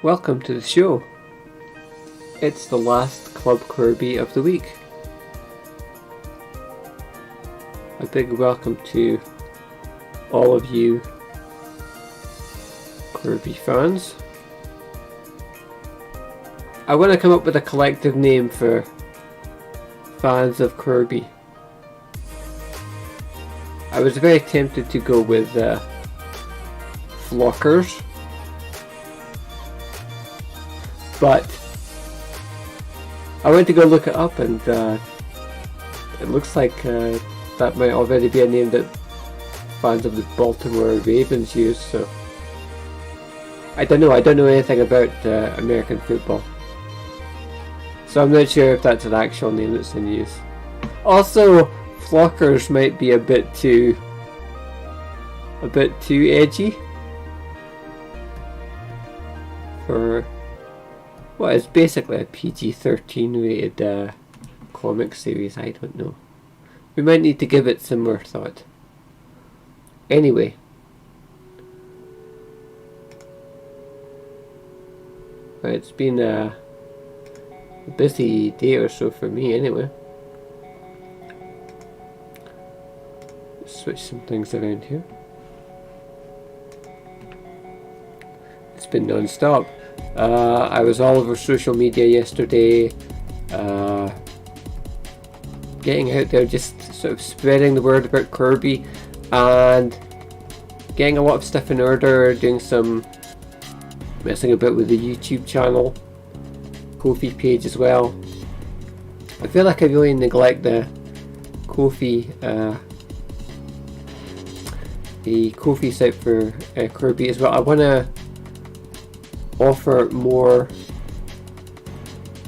Welcome to the show. It's the last Club Corbie of the week. A big welcome to all of you Corbie fans. I want to come up with a collective name for fans of Corbie. I was very tempted to go with Flockers, but I went to go look it up, and it looks like that might already be a name that fans of the Baltimore Ravens use. So I don't know. I don't know anything about American football, so I'm not sure if that's an actual name that's in use. Also, Flockers might be a bit too edgy for what is basically a PG-13 rated comic series. I don't know. We might need to give it some more thought. Anyway, it's been a busy day or so for me anyway. Switch some things around here. It's been non-stop. I was all over social media yesterday, getting out there, just sort of spreading the word about Corbie and getting a lot of stuff in order, doing some messing about with the YouTube channel, Ko-fi page as well. I feel like I really neglect the Ko-fi site for Corbie as well. I want to offer more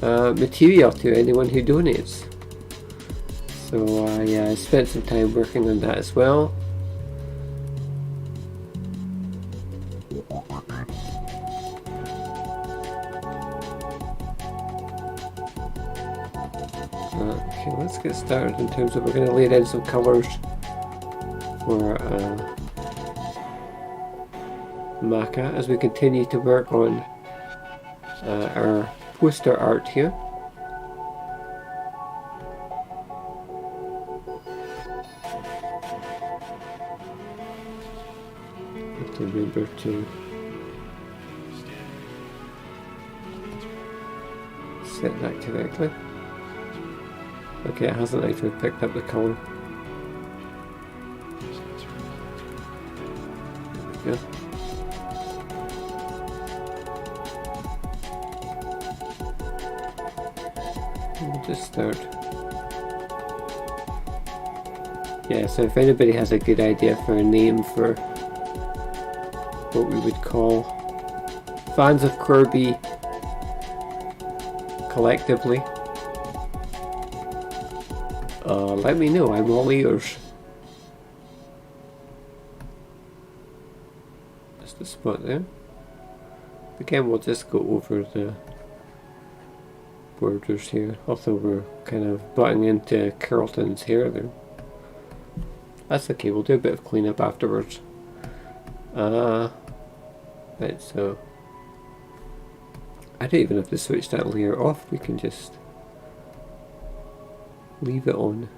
material to anyone who donates. So yeah, I spent some time working on that as well. Okay, let's get started in terms of, we're going to lay down some colours for Maka as we continue to work on our poster art here. Have to remember to set that correctly. Okay, it hasn't actually picked up the colour. There we go. We'll just start. Yeah, so if anybody has a good idea for a name for what we would call fans of Corbie collectively, let me know. I'm all ears. Just the spot there. Again, we'll just go over the borders here, although we're kind of butting into Carlton's hair there. That's okay, we'll do a bit of cleanup afterwards. Right, so I don't even have to switch that layer off, we can just leave it on.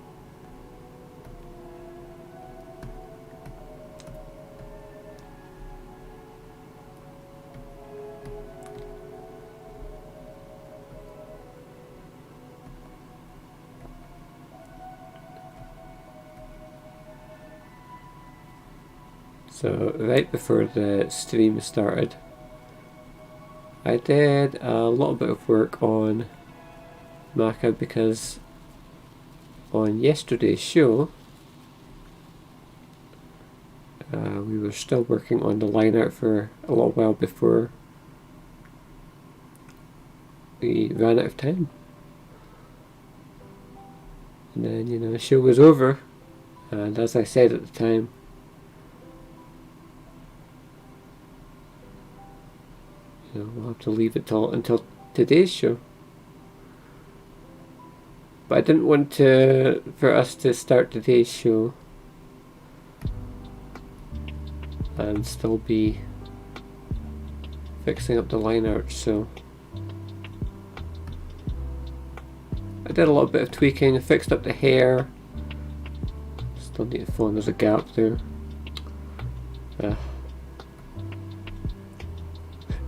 So right before the stream started, I did a little bit of work on Maka because on yesterday's show we were still working on the line art for a little while before we ran out of time. And then, you know, the show was over, and as I said at the time, you know, we'll have to leave it until today's show. But I didn't want for us to start today's show and still be fixing up the line art, so I did a little bit of tweaking. I fixed up the hair. Still need to fill in, there's a gap there.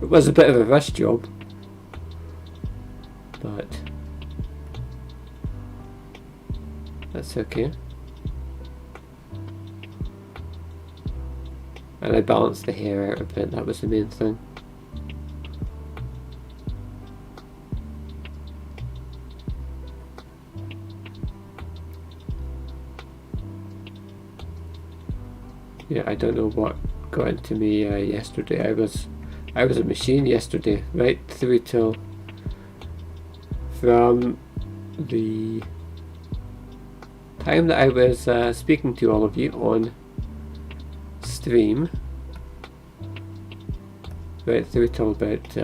It was a bit of a rush job, but that's okay. And I balanced the hair out a bit, that was the main thing. Yeah, I don't know what got into me yesterday. I was a machine yesterday, right through till from the time that I was speaking to all of you on stream, right through till about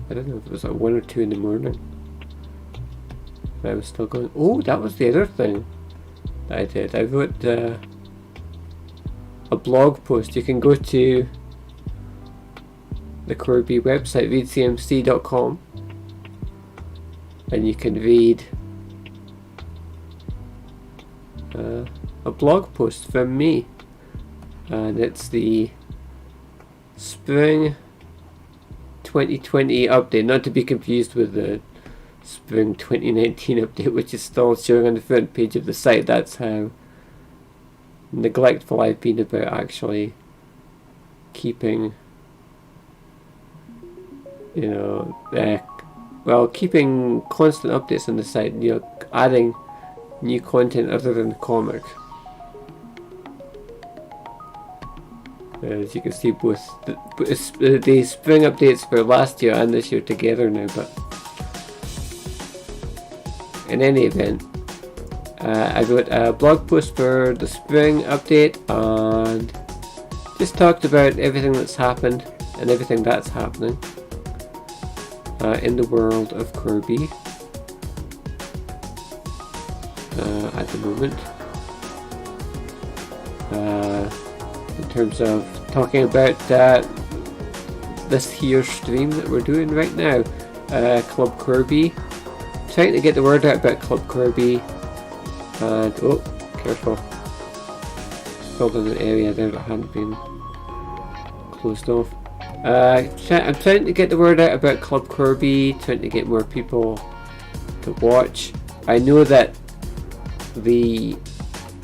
I don't know if it was like 1 or 2 in the morning. I was still going. Oh, that was the other thing that I did. I wrote a blog post. You can go to the Corbie website, readcmc.com, and you can read a blog post from me, and it's the spring 2020 update, not to be confused with the spring 2019 update, which is still showing on the front page of the site. That's how neglectful I've been about actually keeping, keeping constant updates on the site, adding new content other than the comic. As you can see, both the spring updates for last year and this year together now, but in any event, I wrote a blog post for the spring update and just talked about everything that's happened and everything that's happening in the world of Corbie at the moment. In terms of talking about this here stream that we're doing right now, Club Corbie, trying to get the word out about Club Corbie, and oh, careful, filled in an area there that hadn't been closed off. I'm trying to get the word out about Club Corbie, trying to get more people to watch. I know that the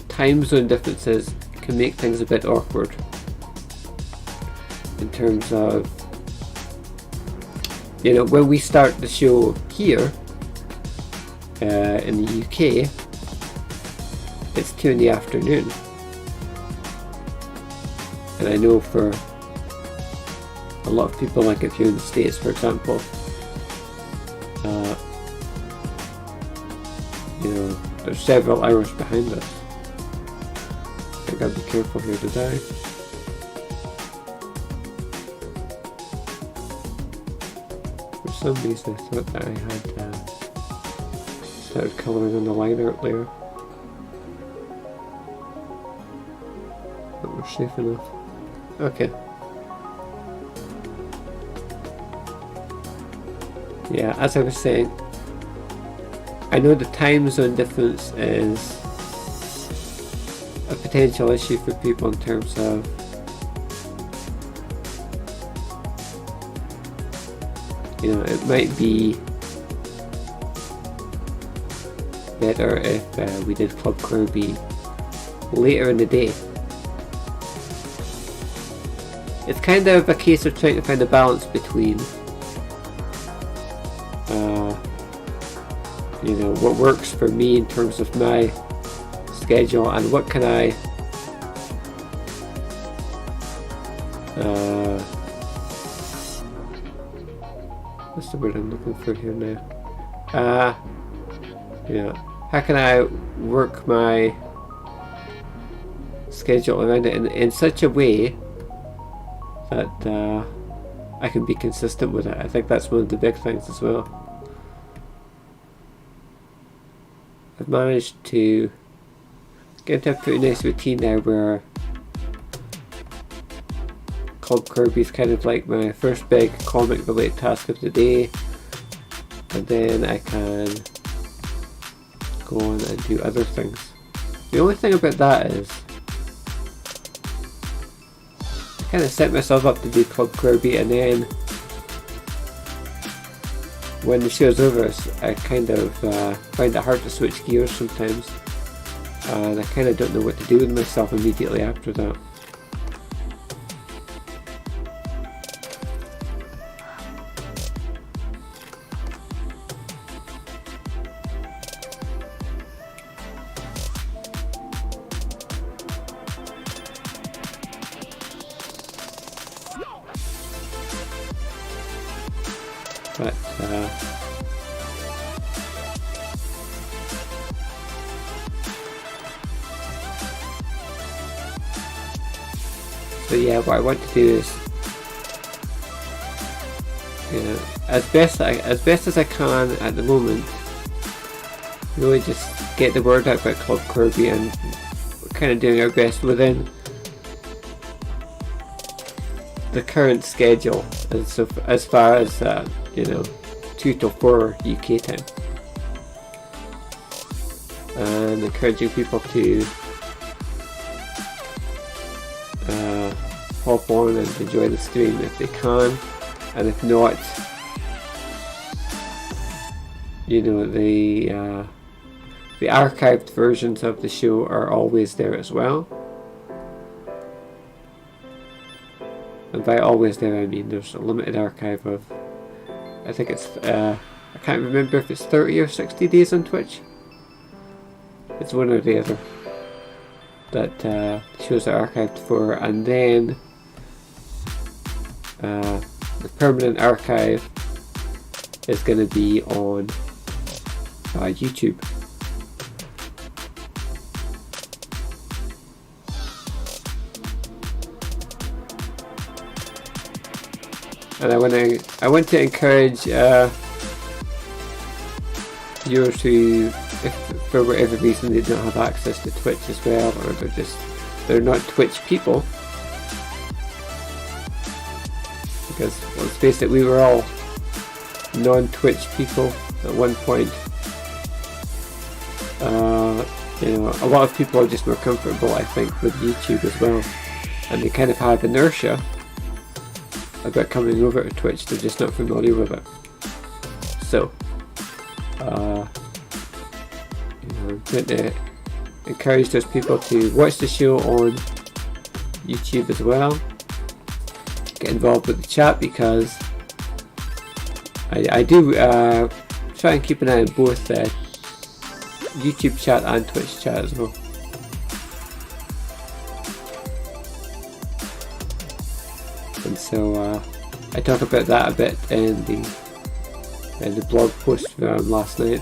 time zone differences can make things a bit awkward in terms of, when we start the show here in the UK, it's 2 in the afternoon, and I know for a lot of people, like if you're in the States, for example, there's several hours behind us. I gotta be careful here today. For some reason I thought that I had started colouring on the line art there, but we're safe enough. Okay. Yeah, as I was saying, I know the time zone difference is a potential issue for people in terms of it might be better if we did Club Corbie later in the day. It's kind of a case of trying to find a balance between what works for me in terms of my schedule and what can I what's the word I'm looking for here now? How can I work my schedule around it in such a way that I can be consistent with it. I think that's one of the big things as well. I've managed to get into a pretty nice routine now where Club Corbie is kind of like my first big comic related task of the day, and then I can go on and do other things. The only thing about that is I kind of set myself up to do Club Corbie, and then when the show's over I kind of find it hard to switch gears sometimes, and I kind of don't know what to do with myself immediately after that. But so yeah, what I want to do is, as best as I can at the moment, really just get the word out about Club Corbie, and we're kind of doing our best within the current schedule, as far as 2 till 4 UK time, and encouraging people to hop on and enjoy the stream if they can, and if not, the archived versions of the show are always there as well. And by always there, I mean there's a limited archive of, I think it's I can't remember if it's 30 or 60 days on Twitch. It's one or the other that shows are archived for, and then the permanent archive is going to be on YouTube. And I want to encourage viewers who, if for whatever reason they don't have access to Twitch as well, or they're not Twitch people, because let's face it, we were all non-Twitch people at one point. A lot of people are just more comfortable, I think, with YouTube as well, and they kind of have inertia about coming over to Twitch. They're just not familiar with it. So I'm going to encourage those people to watch the show on YouTube as well. Get involved with the chat, because I do try and keep an eye on both YouTube chat and Twitch chat as well. And so I talk about that a bit in the blog post from last night.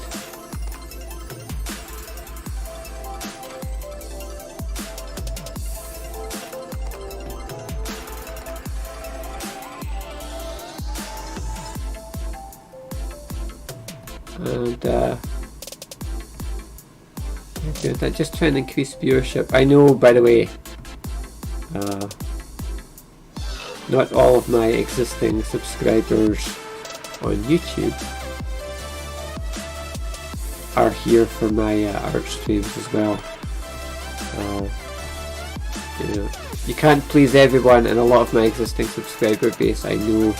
And just trying to increase viewership. I know, by the way, not all of my existing subscribers on YouTube are here for my art streams as well. You can't please everyone, and a lot of my existing subscriber base, I know,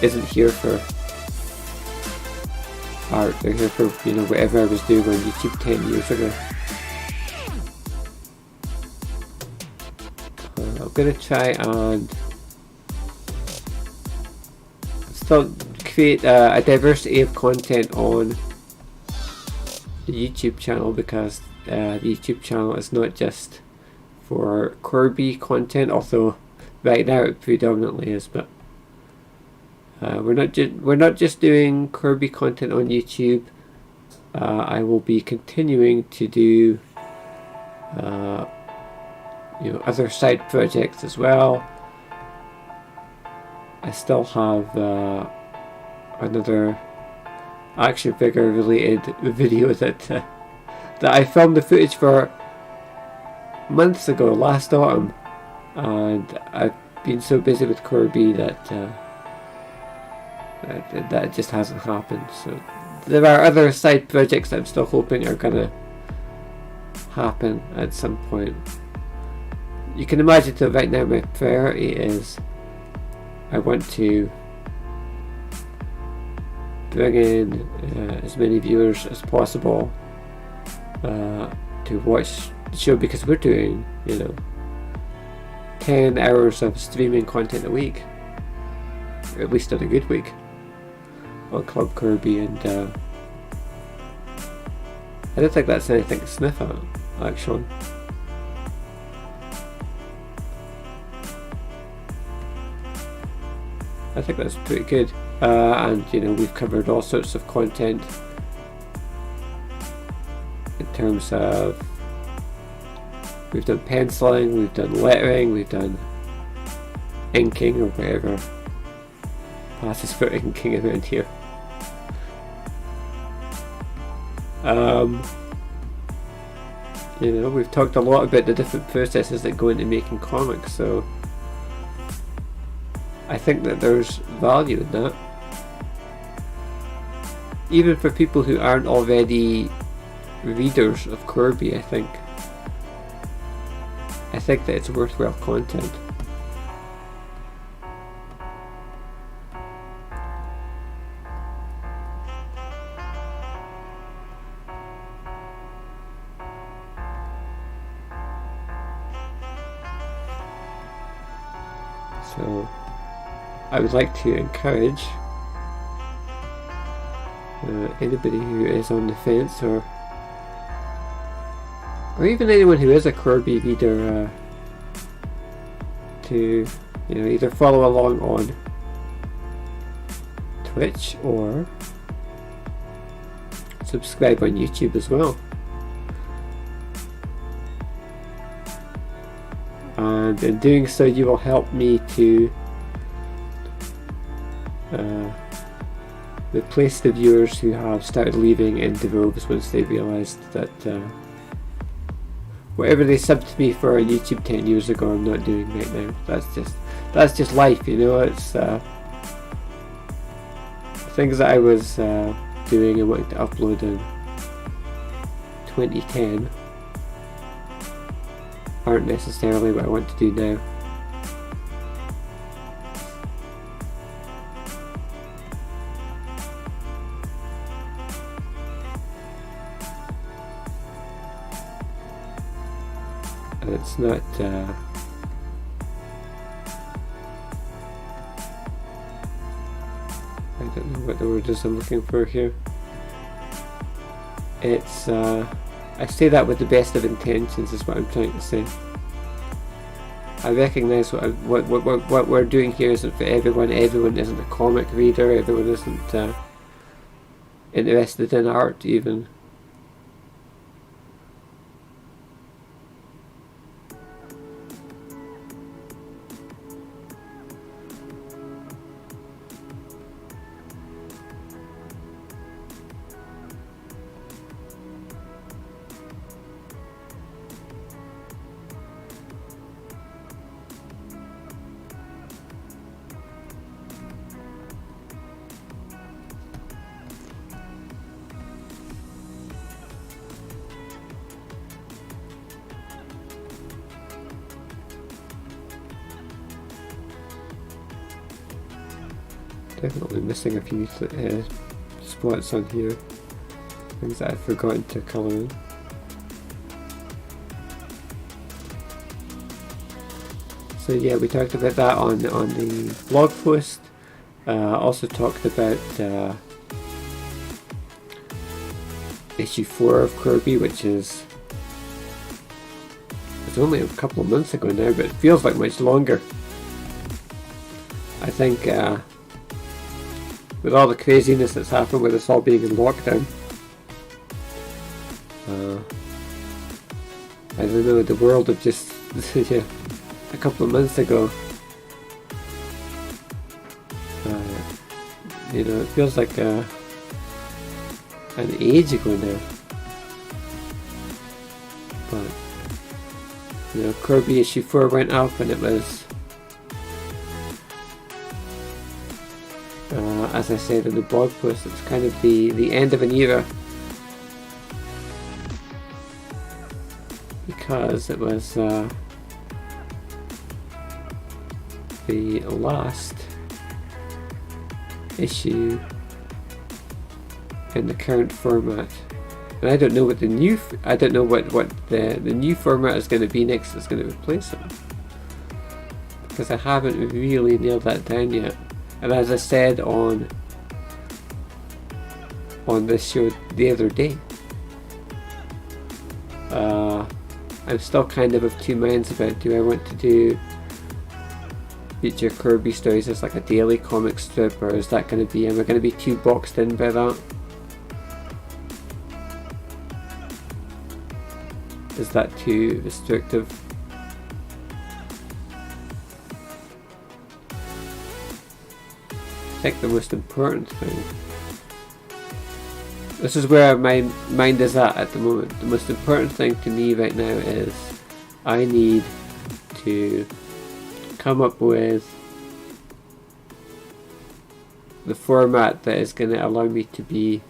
isn't here for art. They're here for whatever I was doing on YouTube 10 years ago. I'm gonna try and still create a diversity of content on the YouTube channel, because the YouTube channel is not just for Corbie content, although right now it predominantly is, but we're not just doing Corbie content on YouTube. I will be continuing to do other side projects as well. I still have another action figure related video that I filmed the footage for months ago, last autumn, and I've been so busy with Corbie that that just hasn't happened. So there are other side projects that I'm still hoping are gonna happen at some point. You can imagine that right now my priority is I want to bring in as many viewers as possible to watch the show, because we're doing 10 hours of streaming content a week, or at least on a good week, on Club Corbie, and I don't think that's anything to sniff at, actually. I think that's pretty good. And you know, we've covered all sorts of content in terms of, we've done penciling, we've done lettering, we've done inking or whatever passes for inking around here. You know, we've talked a lot about the different processes that go into making comics, so I think that there's value in that. Even for people who aren't already readers of Corbie, I think that it's worthwhile content. So I would like to encourage anybody who is on the fence, or even anyone who is a Corbie reader, to, you know, either follow along on Twitch or subscribe on YouTube as well. And in doing so, you will help me to replace the viewers who have started leaving in droves once they realised that whatever they subbed to me for on YouTube 10 years ago, I'm not doing right now. That's just life, you know. It's things that I was doing and wanting to upload in 2010 aren't necessarily what I want to do now. And it's not I don't know what the word is I'm looking for here. It's I say that with the best of intentions, is what I'm trying to say. I recognise what we're doing here isn't for everyone. Everyone isn't a comic reader. Everyone isn't interested in art even. Definitely missing a few spots on here, things that I've forgotten to colour in. So yeah, we talked about that on the blog post. Also talked about issue 4 of Corbie, which is, it's only a couple of months ago now, but it feels like much longer. I think with all the craziness that's happened with us all being in lockdown, I don't know, the world of just yeah, a couple of months ago, you know, it feels like an age ago now. But you know, Corbie issue 4 went up, and it was, as I said in the blog post, it's kind of the end of an era, because it was the last issue in the current format, and I don't know what the new the new format is going to be next. It's going to replace it, because I haven't really nailed that down yet. And as I said on this show the other day, I'm still kind of two minds about, do I want to do feature Kirby stories as like a daily comic strip, or is that going to be, am I going to be too boxed in by that? Is that too restrictive? I think the most important thing, this is where my mind is at the moment, the most important thing to me right now is I need to come up with the format that is going to allow me to be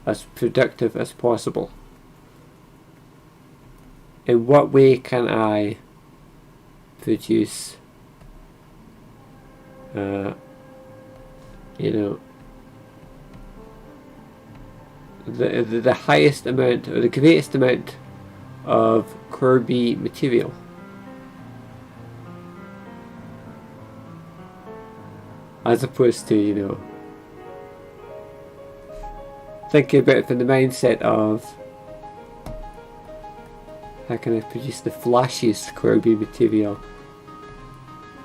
as productive as possible. In what way can I produce you know, the highest amount, or the greatest amount of Corbie material? As opposed to, you know, thinking about it from the mindset of how can I produce the flashiest Corbie material?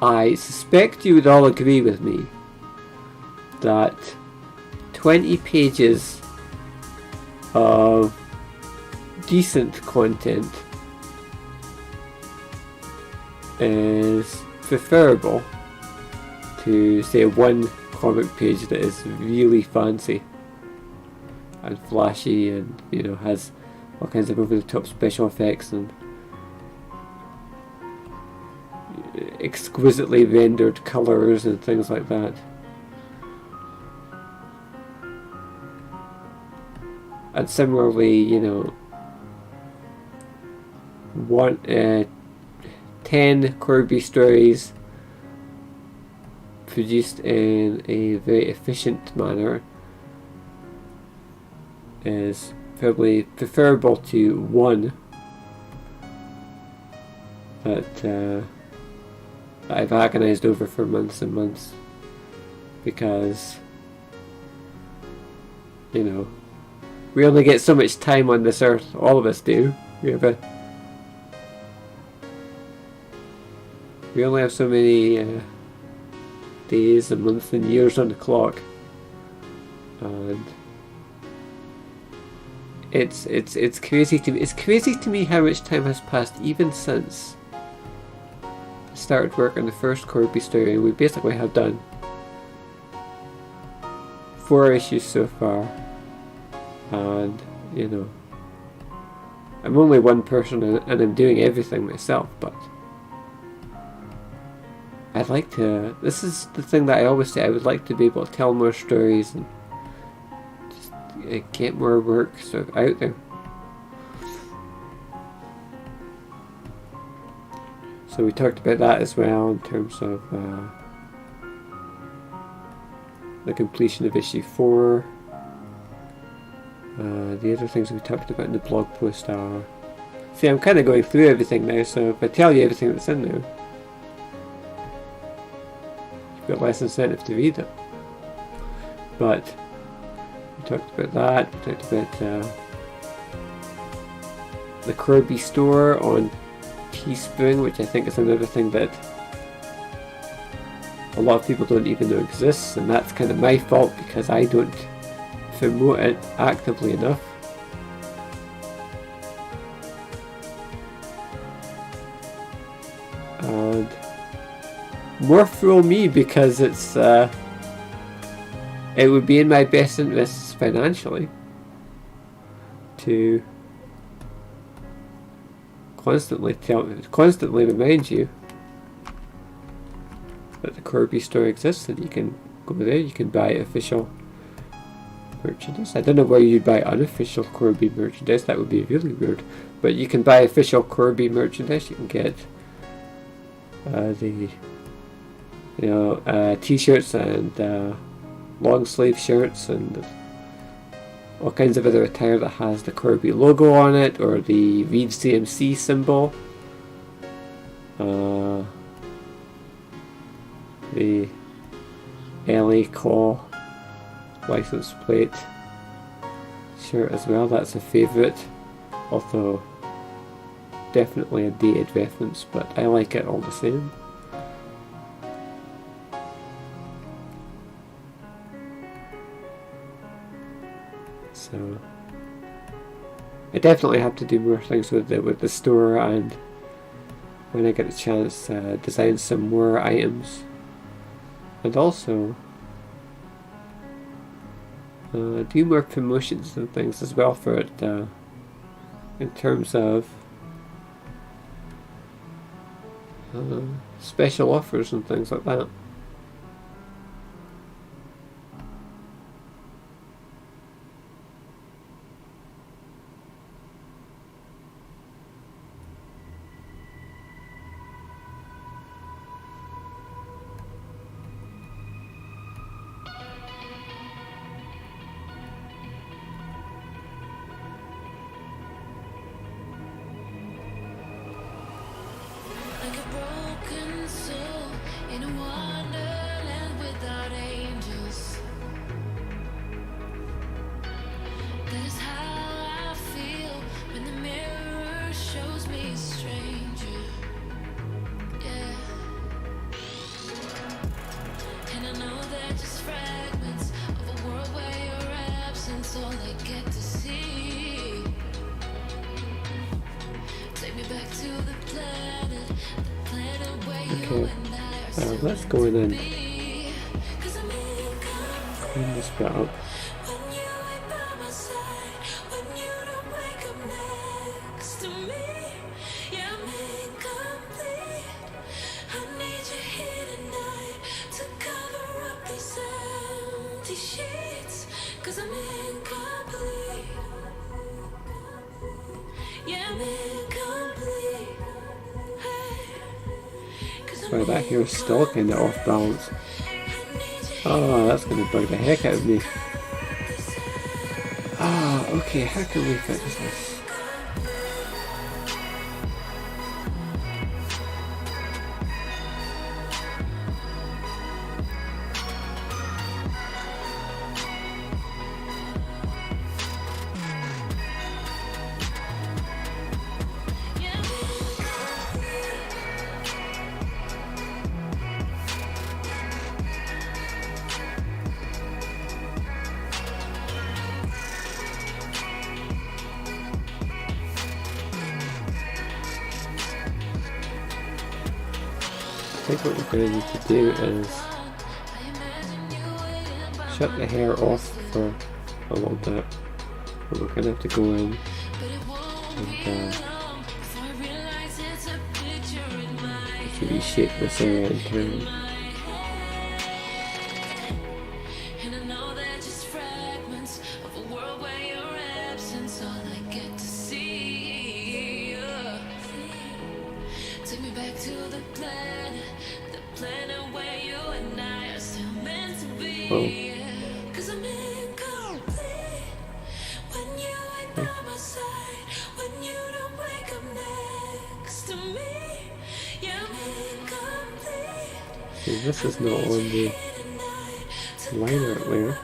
I suspect you would all agree with me that 20 pages of decent content is preferable to, say, one comic page that is really fancy and flashy and, you know, has all kinds of over-the-top special effects and exquisitely rendered colours and things like that. And similarly, you know, 10 Corbie stories produced in a very efficient manner is probably preferable to one that I've agonised over for months and months, because, you know, we only get so much time on this earth, all of us do. We only have so many days and months and years on the clock, and it's crazy to me. It's crazy to me how much time has passed even since I started work on the first Corbie story, and we basically have done 4 issues so far. And, you know, I'm only one person and I'm doing everything myself, but I'd like to, this is the thing that I always say, I would like to be able to tell more stories and just get more work sort of out there. So we talked about that as well in terms of the completion of issue 4. The other things we talked about in the blog post are... See, I'm kind of going through everything now, so if I tell you everything that's in there, you've got less incentive to read it. But we talked about that, we talked about the Corbie store on Teespring, which I think is another thing that a lot of people don't even know exists, and that's kind of my fault because I don't promote it actively enough. And more fool me, because it's it would be in my best interests financially to constantly remind you that the Corbie store exists, and you can go there, you can buy official merchandise. I don't know where you'd buy unofficial Corbie merchandise, that would be really weird, but you can buy official Corbie merchandise. You can get the t-shirts and long sleeve shirts and all kinds of other attire that has the Corbie logo on it or the Reed CMC symbol. The LA Claw license plate shirt as well, that's a favourite, although definitely a dated reference, but I like it all the same. So I definitely have to do more things with the store, and when I get a chance, design some more items, and also do more promotions and things as well for it, in terms of special offers and things like that. Okay, let's go in and clean this bit up. Sorry, that hair is still kind of off balance. Oh, that's going to bug the heck out of me. Okay, how can we fix this? I think what we're going to need to do is shut the hair off for a little bit, but we're going to have to go in and reshape this area entirely. This is not on the liner layer.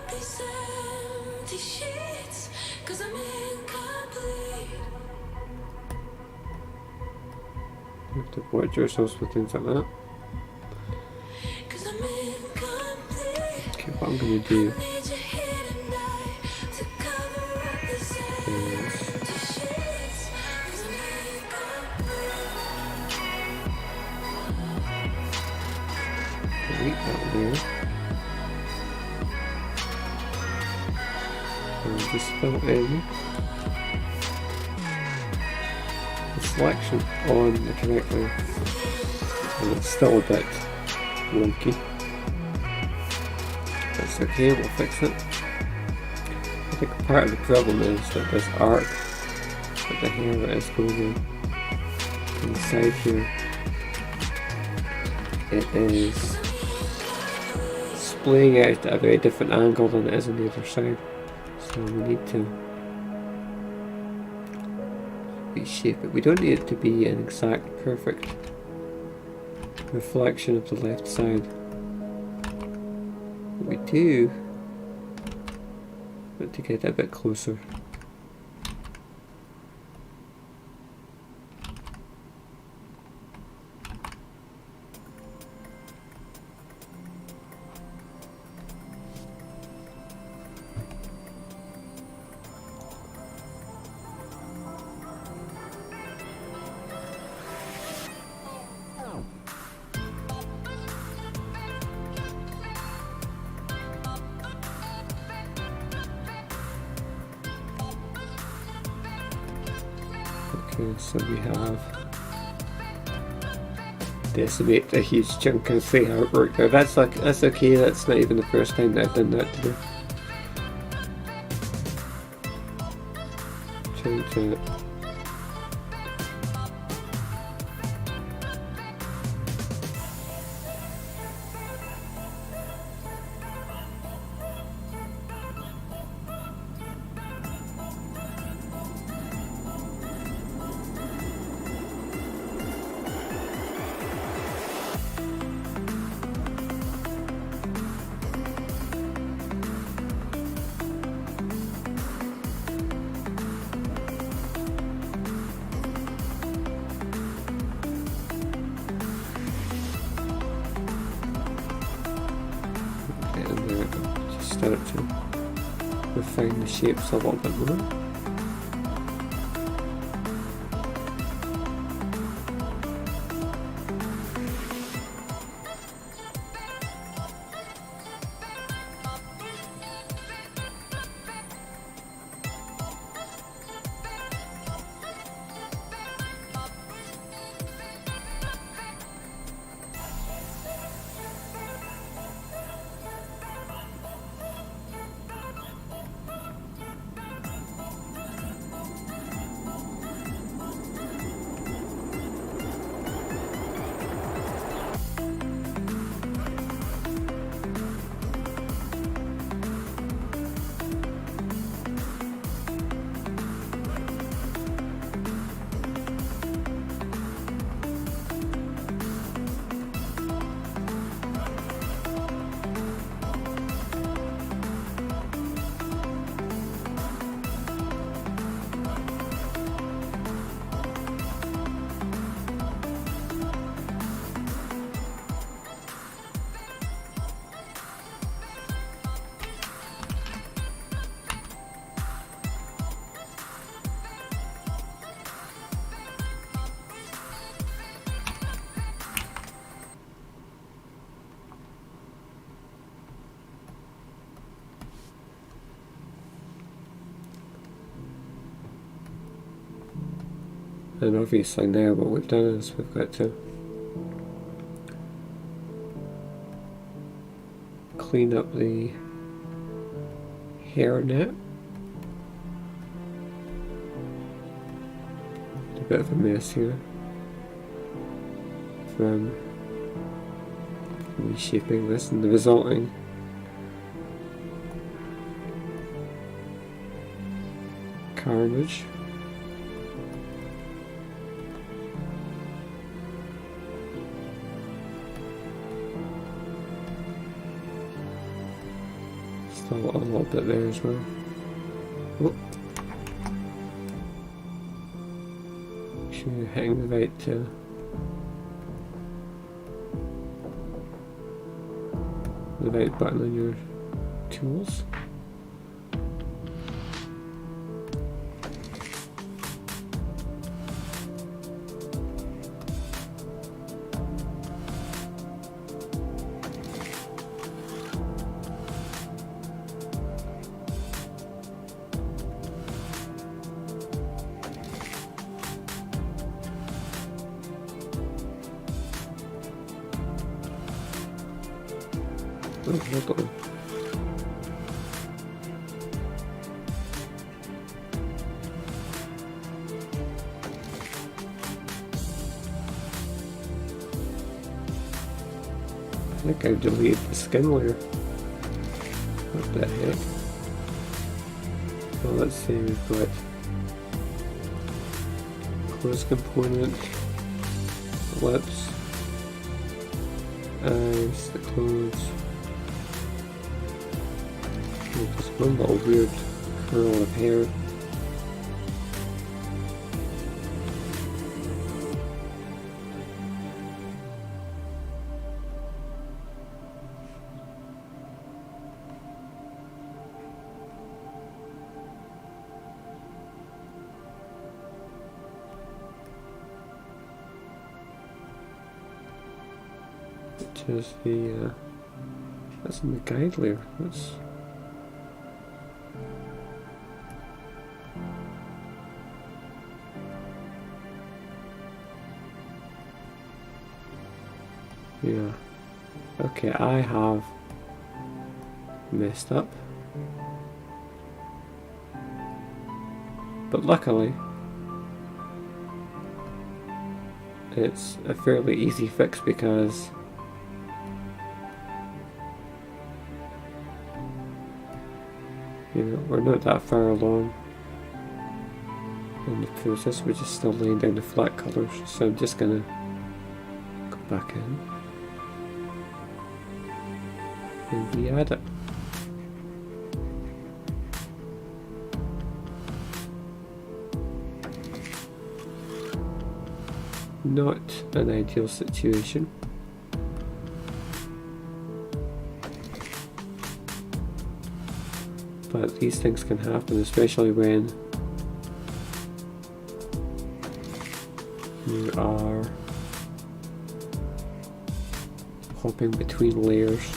You have to avoid yourselves with things like that. Okay, what I'm going to do is delete that layer and just fill in the selection on the correct layer, and it's still a bit wonky. That's okay, we'll fix it. I think part of the problem is that this arc that the hair is going inside here, it is splaying out at a very different angle than it is on the other side. So we need to reshape it. We don't need it to be an exact perfect reflection of the left side. But we do want to get it a bit closer. Okay, so we have decimate a huge chunk of the artwork there. That's okay, that's not even the first time that I've done that today. Change it. Start to refine the shapes a little bit more. And obviously now what we've done is we've got to clean up the hairnet. A bit of a mess here from reshaping this and the resulting carnage. Still a little bit there as well. Oh. Make sure you hang the right button on your tools. Oh, hold on. I think I've deleted the skin layer. What the heck? Well, let's see, we've got clothes component, lips, eyes, the clothes. Just one little weird curl of hair. Which is the that's in the guide layer. That's Yeah. Okay, I have messed up. But luckily, it's a fairly easy fix because we're not that far along in the process. We're just still laying down the flat colours, so I'm just gonna go back in and re-add it. Not an ideal situation. But these things can happen, especially when you are hopping between layers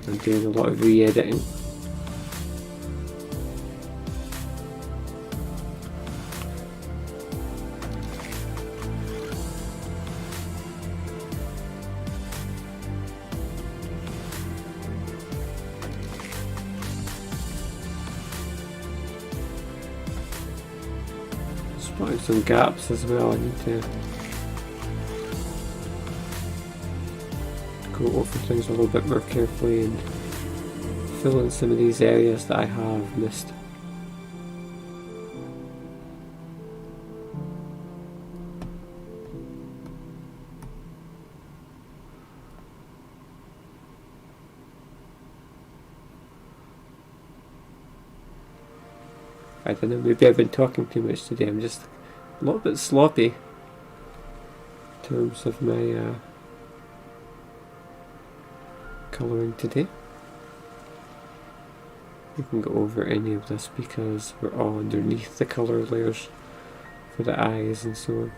and doing a lot of re-editing. Spotting some gaps as well. I need to go over things a little bit more carefully and fill in some of these areas that I have missed. I don't know, maybe I've been talking too much today. I'm just a little bit sloppy in terms of my colouring today. We can go over any of this because we're all underneath the colour layers for the eyes and so on.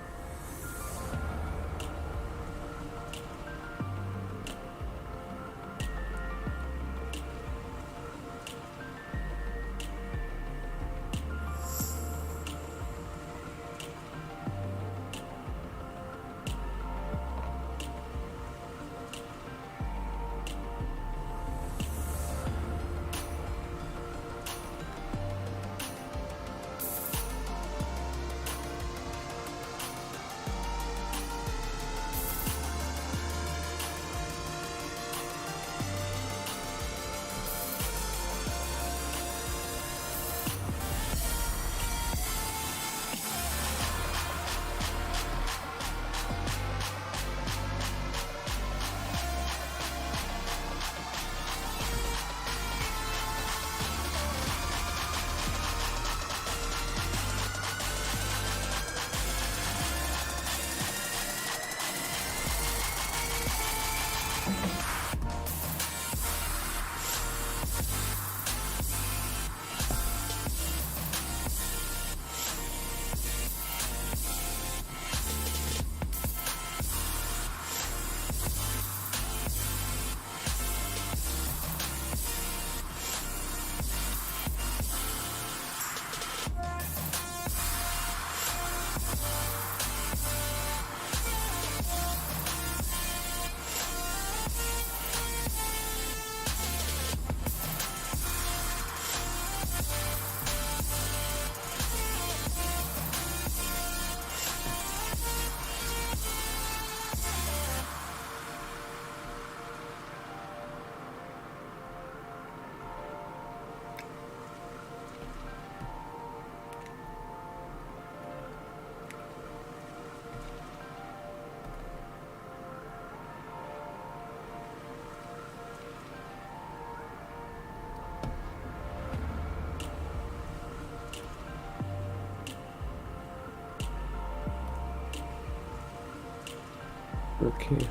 Okay,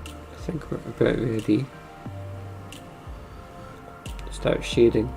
I think we're about ready to start shading.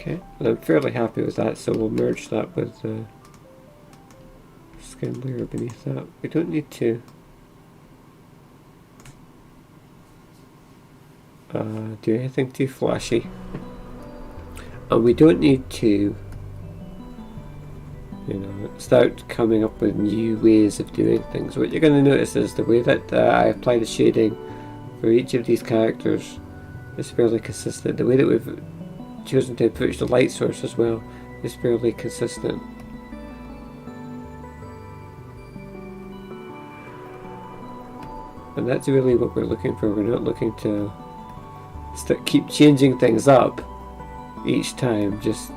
Okay, and I'm fairly happy with that, so we'll merge that with the skin layer beneath that. We don't need to do anything too flashy, and we don't need to, you know, start coming up with new ways of doing things. What you're going to notice is the way that I apply the shading for each of these characters is fairly consistent. The way that we've chosen to approach the light source as well is fairly consistent. And that's really what we're looking for. We're not looking to keep changing things up each time just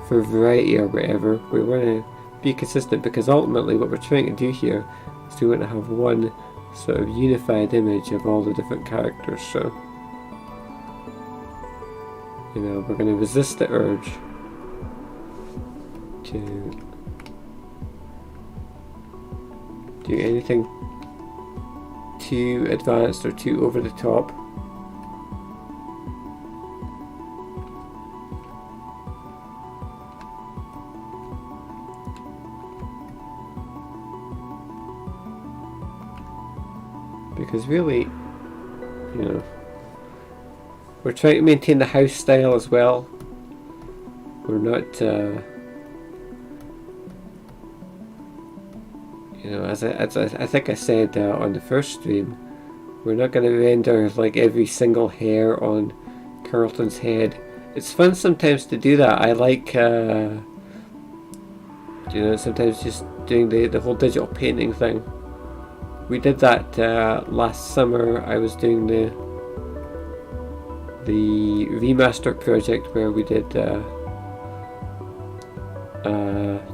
for variety or whatever. We want to be consistent, because ultimately what we're trying to do here is we want to have one sort of unified image of all the different characters. So, you know, we're going to resist the urge to do anything too advanced or too over the top. Because really, you know, we're trying to maintain the house style as well. We're not, you know, as I think I said on the first stream, we're not going to render like every single hair on Carlton's head. It's fun sometimes to do that. I like, you know, sometimes just doing the whole digital painting thing. We did that last summer. I was doing the remaster project where we did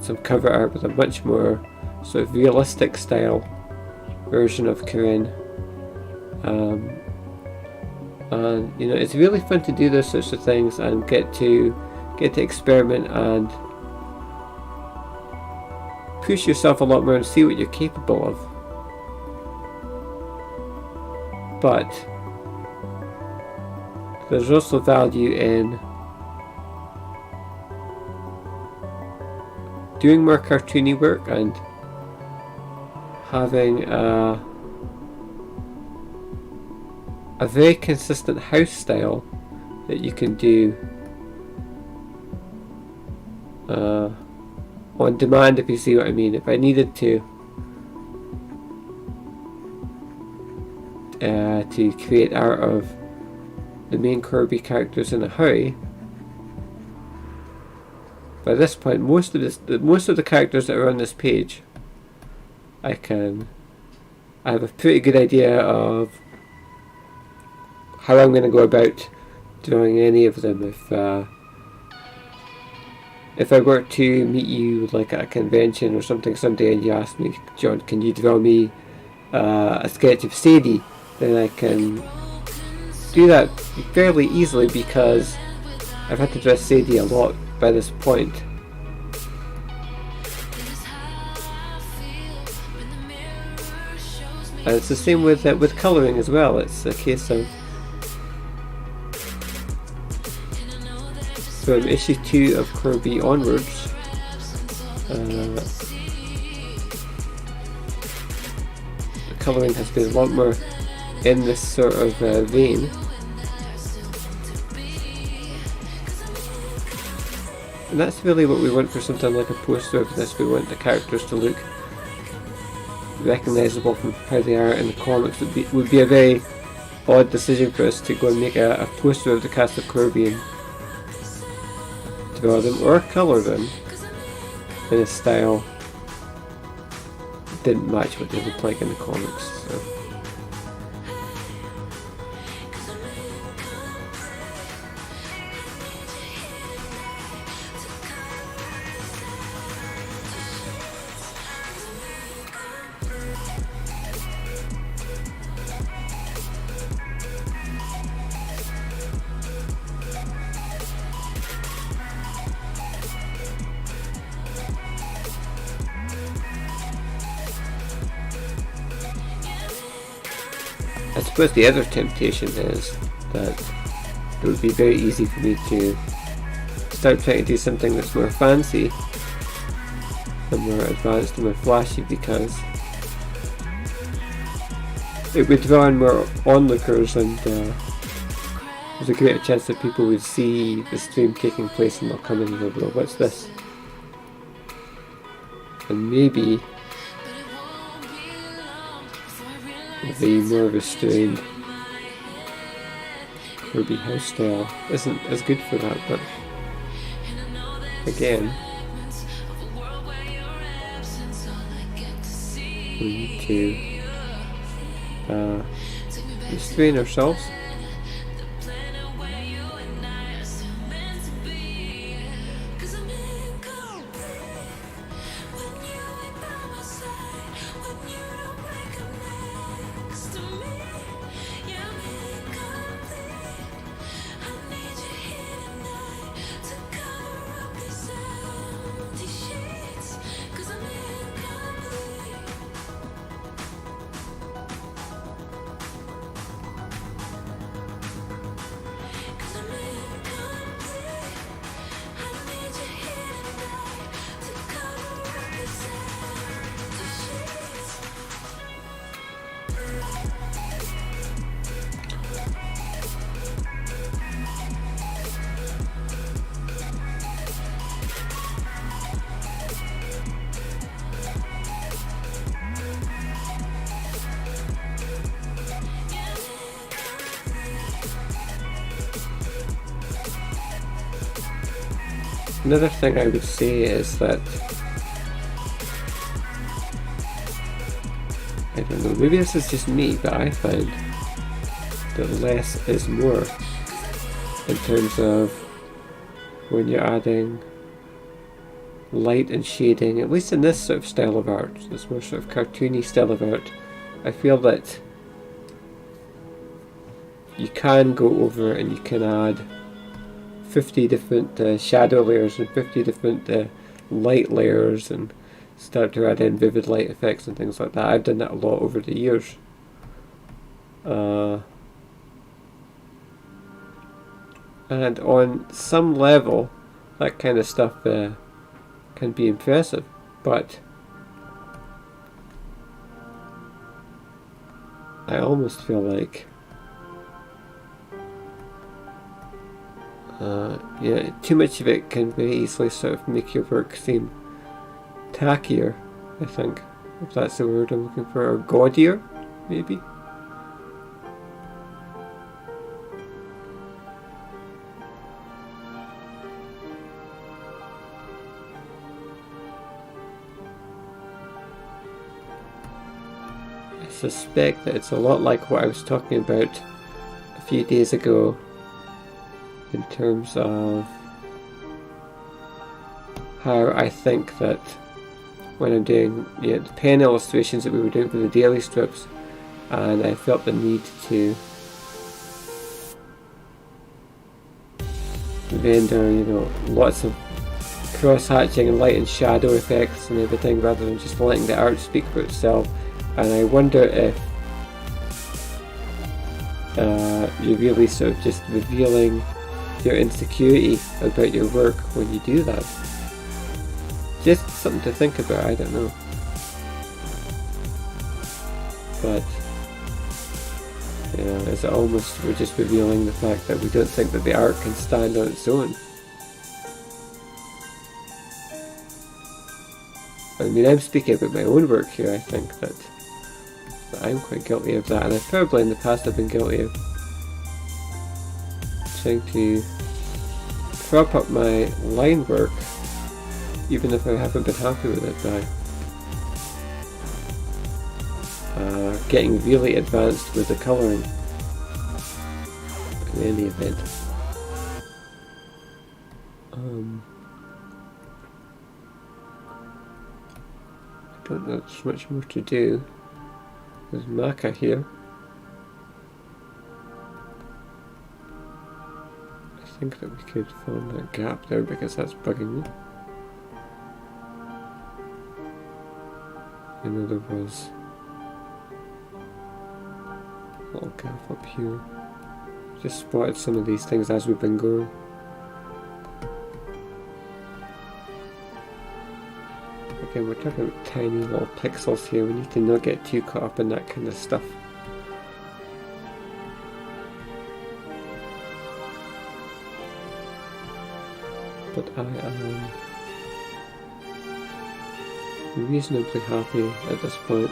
some cover art with a much more sort of realistic style version of Corinne. And you know, it's really fun to do those sorts of things and get to experiment and push yourself a lot more and see what you're capable of. But there's also value in doing more cartoony work and having a very consistent house style that you can do on demand, if you see what I mean. If I needed to create art of the main Corbie characters in a hurry, by this point most of the characters that are on this page I have a pretty good idea of how I'm going to go about drawing any of them. If I were to meet you like at a convention or something someday and you ask me, John, can you draw me a sketch of Sadie, then I can do that fairly easily, because I've had to draw Sadie a lot by this point. And it's the same with colouring as well. It's a case of from issue 2 of Corbie onwards, the colouring has been a lot more in this sort of vein. And that's really what we want for something like a poster of this. We want the characters to look recognisable from how they are in the comics. It would be a very odd decision for us to go and make a poster of the cast of Corbie and draw them or colour them in a style that didn't match what they looked like in the comics. So. I suppose the other temptation is that it would be very easy for me to start trying to do something that's more fancy and more advanced and more flashy, because it would draw in more onlookers, and there's a greater chance that people would see the stream taking place and they'll come in and they'll go, what's this? And maybe it'll be more restrained. Corbie house style isn't as good for that, but again, we need to restrain ourselves. Another thing I would say is that, I don't know, maybe this is just me, but I find that less is more in terms of when you're adding light and shading, at least in this sort of style of art, this more sort of cartoony style of art. I feel that you can go over and you can add 50 different shadow layers and 50 different light layers and start to add in vivid light effects and things like that. I've done that a lot over the years. And on some level that kind of stuff can be impressive, but I almost feel like yeah, too much of it can very easily sort of make your work seem tackier, I think, if that's the word I'm looking for, or gaudier, maybe. I suspect that it's a lot like what I was talking about a few days ago in terms of how I think that when I'm doing the pen illustrations that we were doing for the daily strips, and I felt the need to render lots of cross-hatching and light and shadow effects and everything rather than just letting the art speak for itself. And I wonder if you're really sort of just revealing your insecurity about your work when you do that. Just something to think about, I don't know. But it's almost, we're just revealing the fact that we don't think that the art can stand on its own. I mean, I'm speaking about my own work here. I think that I'm quite guilty of that, and I've probably in the past I've been guilty of trying to prop up my line work even if I haven't been happy with it by getting really advanced with the colouring in any event. I don't know there's much more to do. There's Maka here. I think that we could fill in that gap there because that's bugging me. I know there was a little gap up here. Just spotted some of these things as we've been going. Again, we're talking about tiny little pixels here. We need to not get too caught up in that kind of stuff. But I am reasonably happy at this point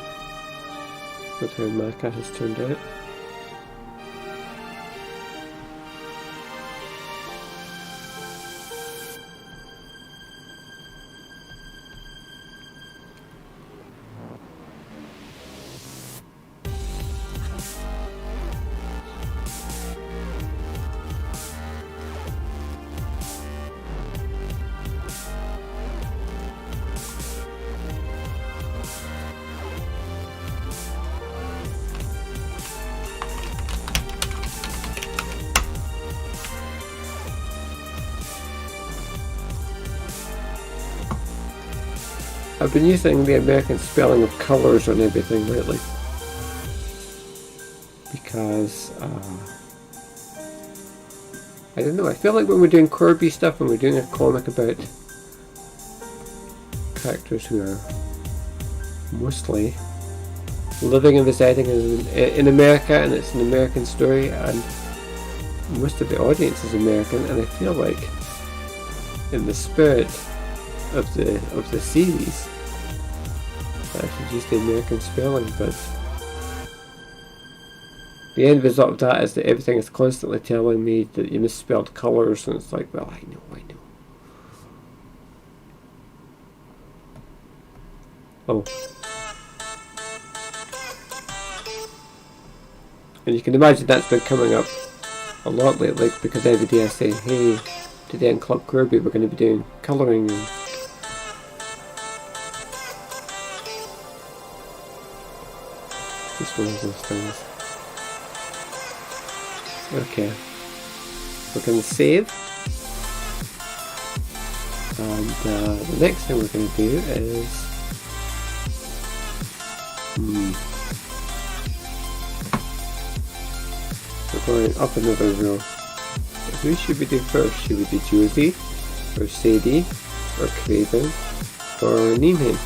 with how Maka has turned out. I've been using the American spelling of colours on everything lately because I don't know, I feel like when we're doing Corbie stuff, when we're doing a comic about characters who are mostly living and residing in America, and it's an American story, and most of the audience is American, and I feel like in the spirit of the series I should use the American spelling, but the end result of that is that everything is constantly telling me that you misspelled colours, and it's like, well, I know. Oh. And you can imagine that's been coming up a lot lately, because every day I say, hey, today in Club Corbie we're going to be doing colouring, and just one of those things. Okay, we're going to save, and the next thing we're going to do is we're going up another row. Who should we do first? Should we do Josie, or Sadie, or Craven, or Neemham?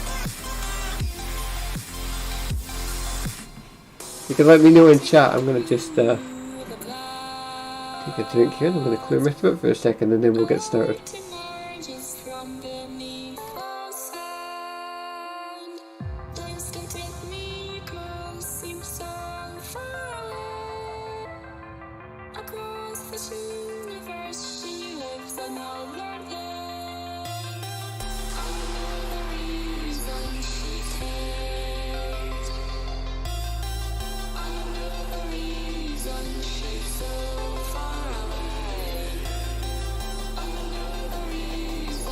You can let me know in chat. I'm going to just take a drink here, and I'm going to clear my throat for a second, and then we'll get started.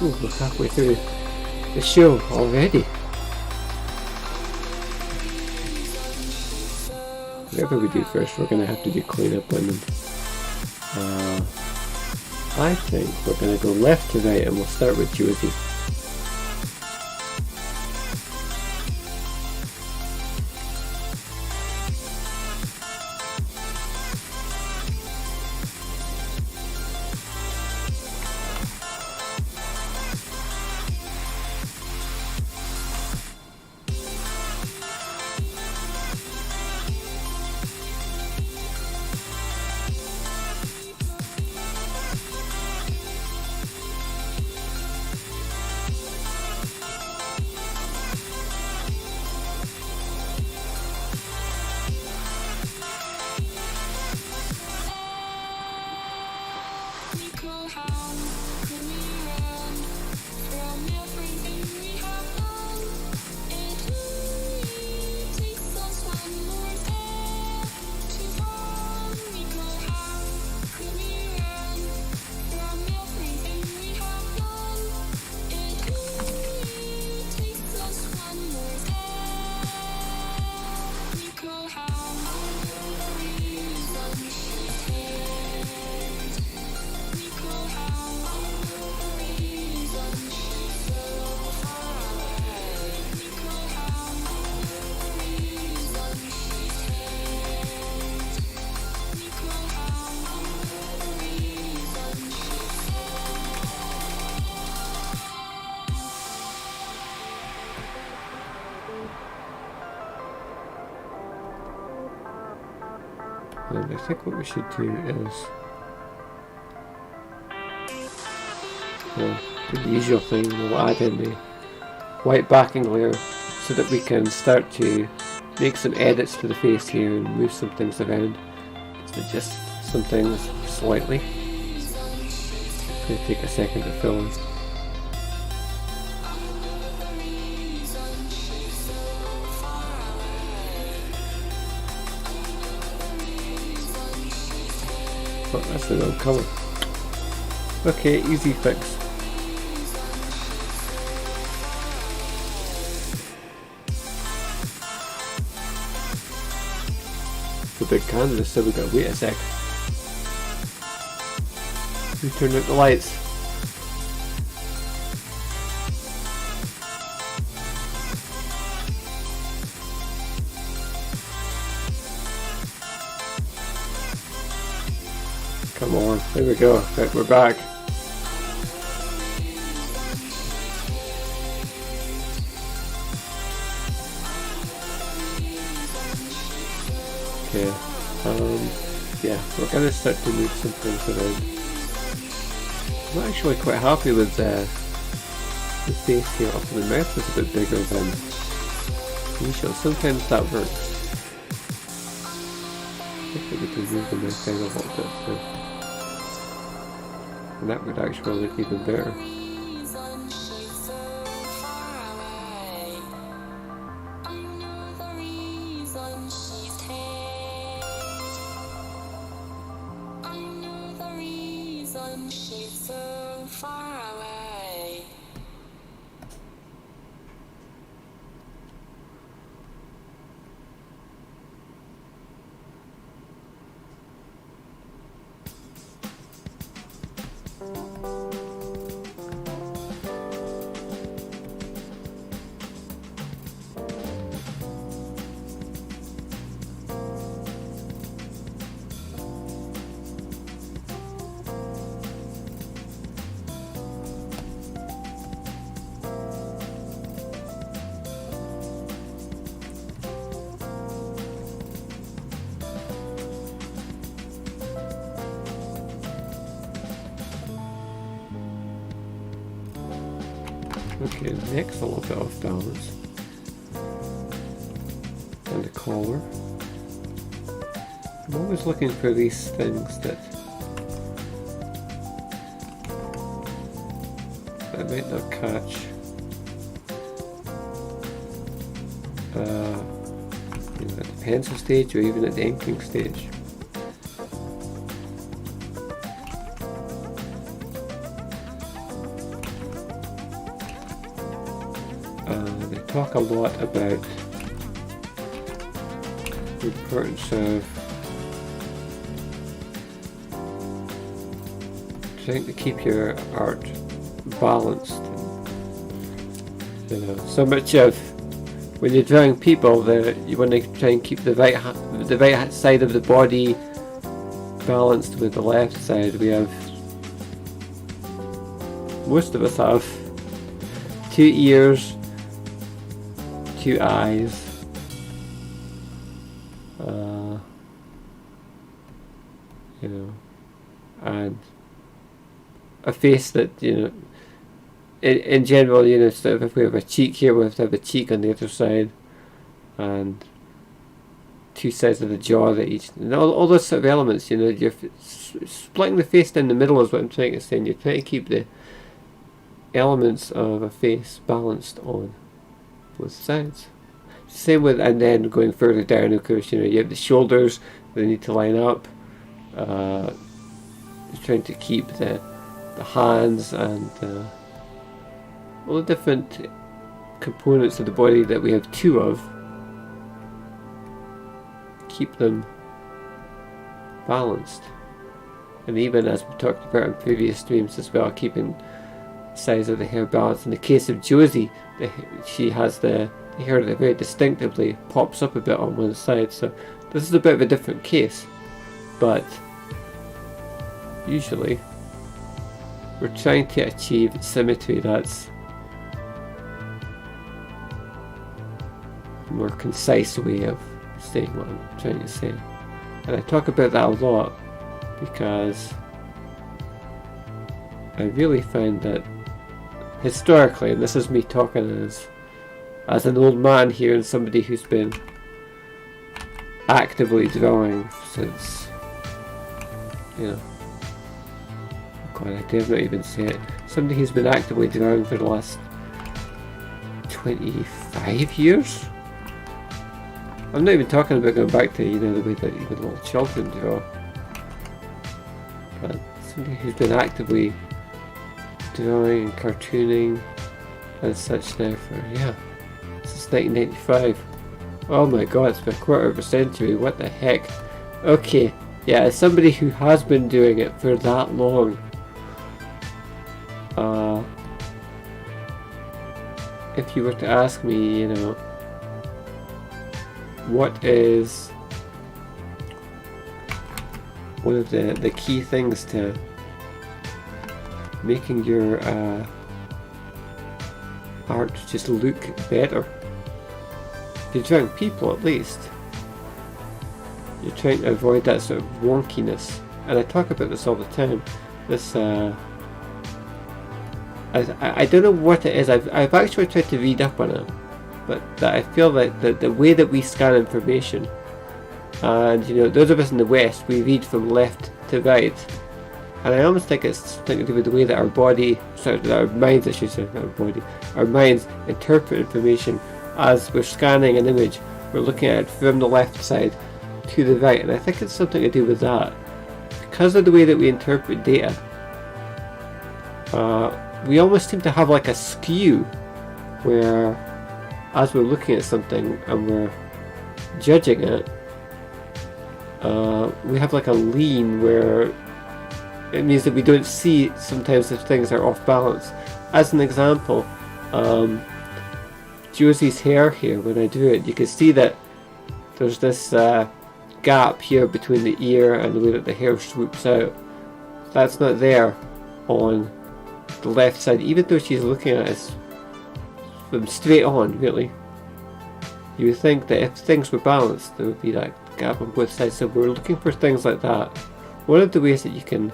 Ooh, we're halfway through the show already. Whatever we do first, we're going to have to do cleanup women. I think we're going to go left to right, and we'll start with Josie. And I think what we should do is, well, do the usual thing. We'll add in the white backing layer so that we can start to make some edits to the face here and move some things around. So just some things slightly. It's going to take a second to fill in. Oh, that's the wrong colour. Okay, easy fix. The big canvas, so we got to wait a sec. We turn out the lights. Come on, there we go. Right, we're back. Okay, yeah, we're going to start to move some things around. I'm actually quite happy with the face here. Up the mouth is a bit bigger than usual. Sometimes that works. I think we can move the mouth down a little bit too. And that would actually look even better. Okay, next a little bit off balance. And the collar. I'm always looking for these things that I might not catch. At the pencil stage or even at the inking stage. They talk a lot about the importance of trying to keep your art balanced. You know, so much of when you're drawing people, you want to try and keep the right side of the body balanced with the left side. Most of us have 2 ears, 2 eyes, and a face that, in general, sort of if we have a cheek here, we have to have a cheek on the other side, and 2 sides of the jaw that each, and all those sort of elements. You're splitting the face down the middle is what I'm trying to say, and you're trying to keep the elements of a face balanced on both sides. Same with, and then going further down, of course, you have the shoulders, they need to line up. Trying to keep the hands and all the different components of the body that we have 2 of, keep them balanced. And even as we talked about in previous streams as well, keeping the size of the hair balanced. In the case of Josie, she has the hair that very distinctively pops up a bit on one side, so this is a bit of a different case, but usually we're trying to achieve symmetry that's a more concise way of saying what I'm trying to say. And I talk about that a lot because I really find that historically, and this is me talking as an old man here and somebody who's been actively drawing since, you know, God, I dare not even say it. Somebody who's been actively drawing for the last 25 years? I'm not even talking about going back to, you know, the way that even little children draw. But somebody who's been actively drawing and cartooning and such now for, yeah, since 1995. Oh my god, it's been a quarter of a century, what the heck. Okay, yeah, as somebody who has been doing it for that long, if you were to ask me, you know, what is one of the key things to making your art just look better? If you're drawing people, at least, you're trying to avoid that sort of wonkiness. And I talk about this all the time. This, I don't know what it is. I've actually tried to read up on it, but that I feel like the way that we scan information, and you know, those of us in the West, we read from left to right, and I almost think it's something to do with the way that our body, sorry, our minds, I should say, not our body, our minds interpret information. As we're scanning an image, we're looking at it from the left side to the right, and I think it's something to do with that. Because of the way that we interpret data, we almost seem to have like a skew where, as we're looking at something and we're judging it, we have like a lean where it means that we don't see sometimes if things are off balance. As an example, Josie's hair here, when I do it, you can see that there's this gap here between the ear and the way that the hair swoops out. That's not there on the left side, even though she's looking at us from straight on, really. You would think that if things were balanced, there would be that gap on both sides, so we're looking for things like that. One of the ways that you can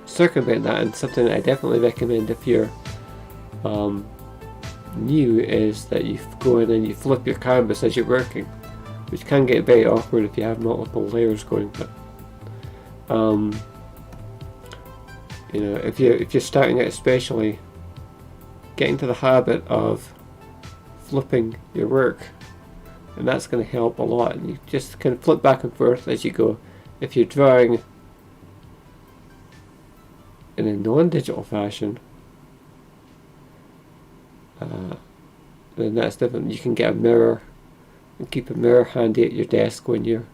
circumvent that, and something that I definitely recommend if you're new, is that you go in and you flip your canvas as you're working, which can get very awkward if you have multiple layers going. But you know, if you're starting out, especially, getting to the habit of flipping your work, and that's going to help a lot. And you just kind of flip back and forth as you go. If you're drawing in a non-digital fashion, then that's different. You can get a mirror and keep a mirror handy at your desk when you're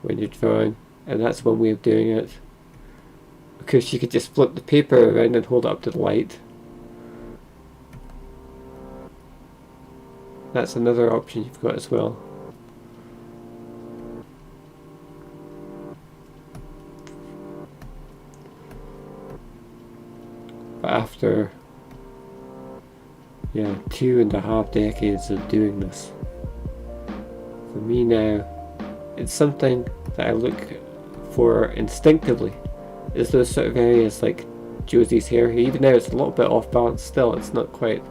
drawing, and that's one way of doing it. Because you could just flip the paper around and hold it up to the light. That's another option you've got as well. But after 2.5 decades of doing this, for me now, it's something that I look for instinctively, is those sort of areas like Josie's hair here. Even now it's a little bit off balance still, it's not quite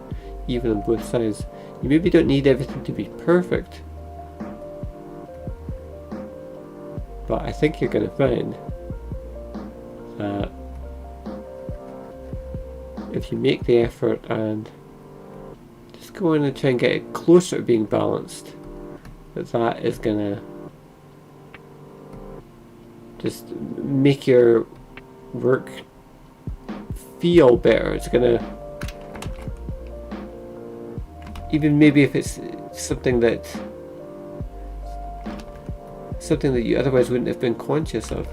even on both sides. You maybe don't need everything to be perfect, but I think you're going to find that if you make the effort and just go in and try and get it closer to being balanced, that is going to just make your work feel better. It's going to, even maybe if it's something that you otherwise wouldn't have been conscious of.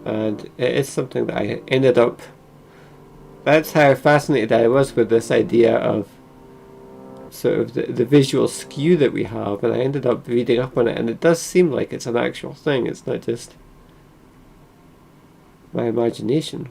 And it is something that I ended up that's how fascinated I was with this idea of sort of the visual skew that we have, and I ended up reading up on it, and it does seem like it's an actual thing. It's not just my imagination.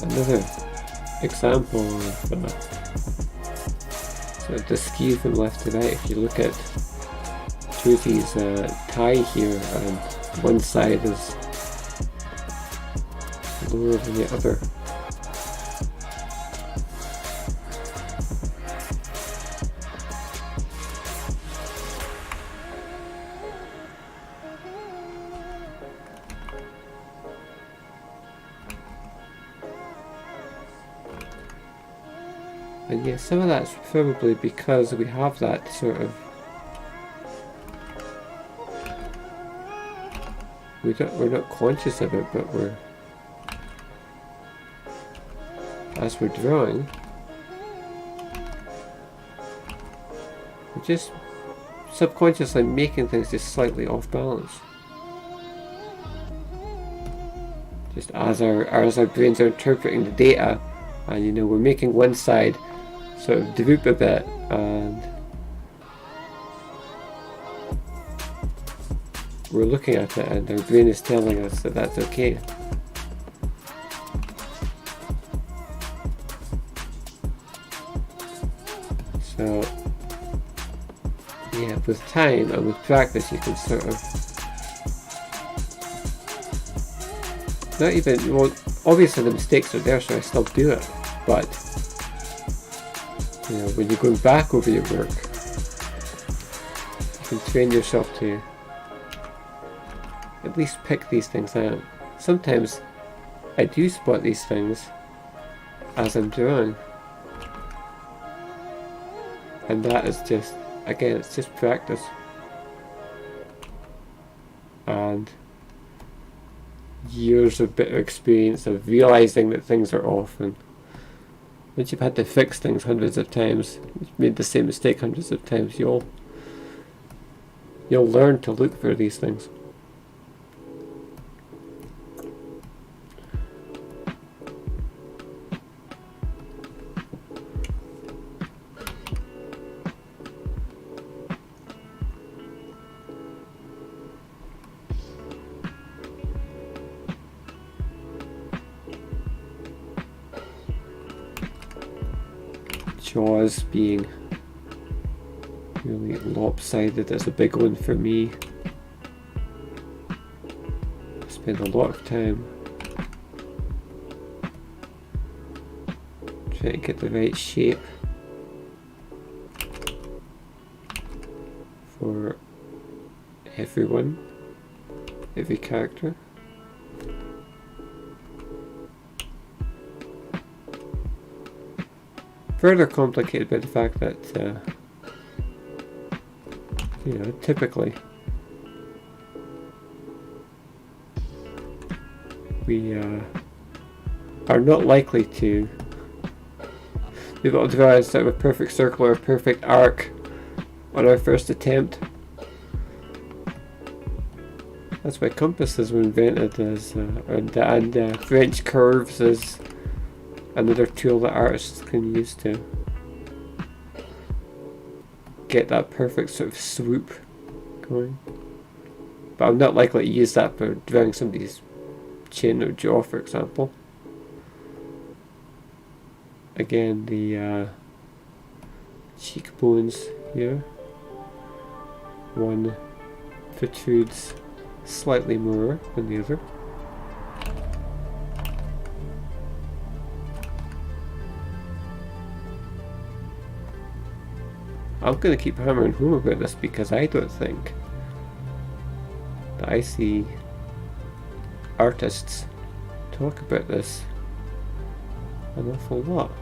Another example of sort of the skew from left to right. If you look at Trudy's tie here, and one side is lower than the other. And yeah, some of that's probably because we have that sort of... we're not conscious of it, but as we're drawing, we're just subconsciously making things just slightly off balance. Just as our brains are interpreting the data, and we're making one side sort of droop a bit, and we're looking at it, and our brain is telling us that that's okay. So yeah, with time and with practice, you can sort of not even, well, obviously the mistakes are there, so I still do it, but when you're going back over your work, you can train yourself to at least pick these things out. Sometimes I do spot these things as I'm drawing, and that is just, again, it's just practice and years of bitter experience of realizing that things are off. And once you've had to fix things hundreds of times, you've made the same mistake hundreds of times, you'll learn to look for these things. Jaws being really lopsided is a big one for me. I spend a lot of time trying to get the right shape for everyone, every character. Further complicated by the fact that, typically we are not likely to be able to draw sort of a perfect circle or a perfect arc on our first attempt. That's why compasses were invented as, and French curves as another tool that artists can use to get that perfect sort of swoop going. but I'm not likely to use that for drawing somebody's chin or jaw, for example. Again, the cheekbones here. One protrudes slightly more than the other. I'm going to keep hammering home about this because I don't think that I see artists talk about this an awful lot.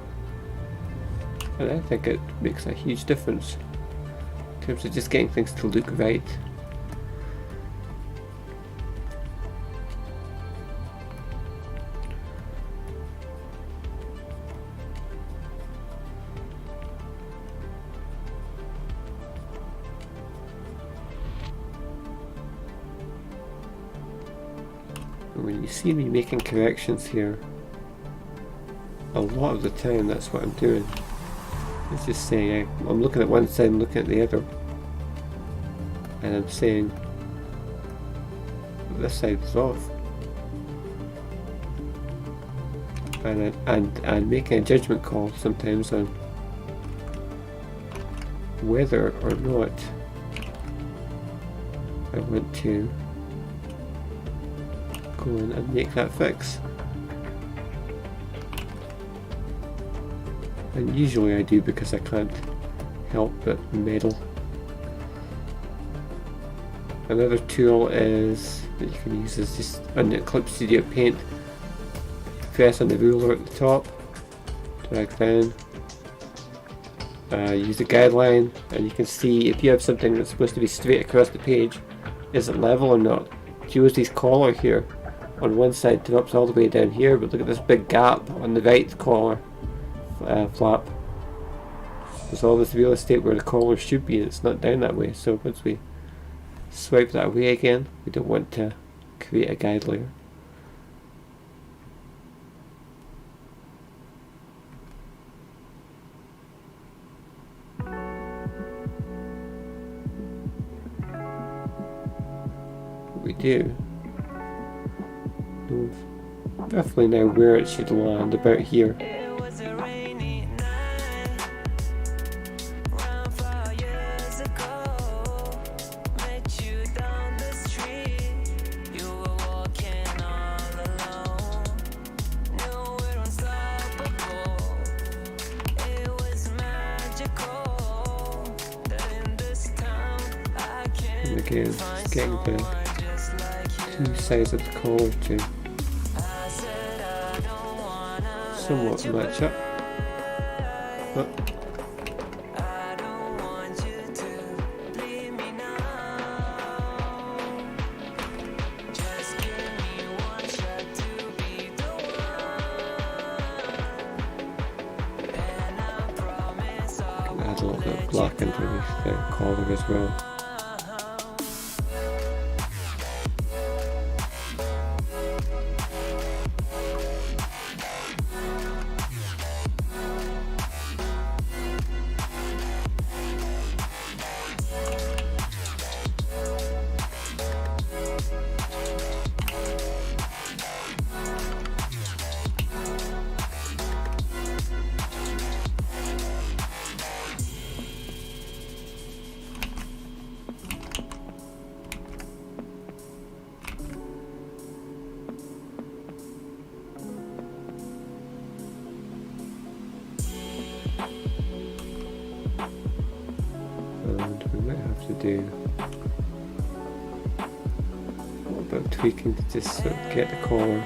And I think it makes a huge difference in terms of just getting things to look right. When you see me making corrections here, a lot of the time that's what I'm doing. It's just saying I'm looking at one side and looking at the other, and I'm saying this side is off, and making a judgment call sometimes on whether or not I want to go in and make that fix. And usually I do because I can't help but meddle. Another tool is that you can use is just on the Clip Studio Paint. Press on the ruler at the top, drag down, use the guideline, and you can see if you have something that's supposed to be straight across the page, is it level or not? Josie's collar here on one side drops all the way down here, but look at this big gap on the right collar flap. There's all this real estate where the collar should be, and it's not down that way. So once we swipe that away again, we don't want to create a guide layer. What we do, know roughly now where it should land, about here. And again, just getting the two sides of the collar to somewhat match up. But add a little bit of black underneath the collar as well. And we might have to do a little bit of tweaking to just sort of get the collar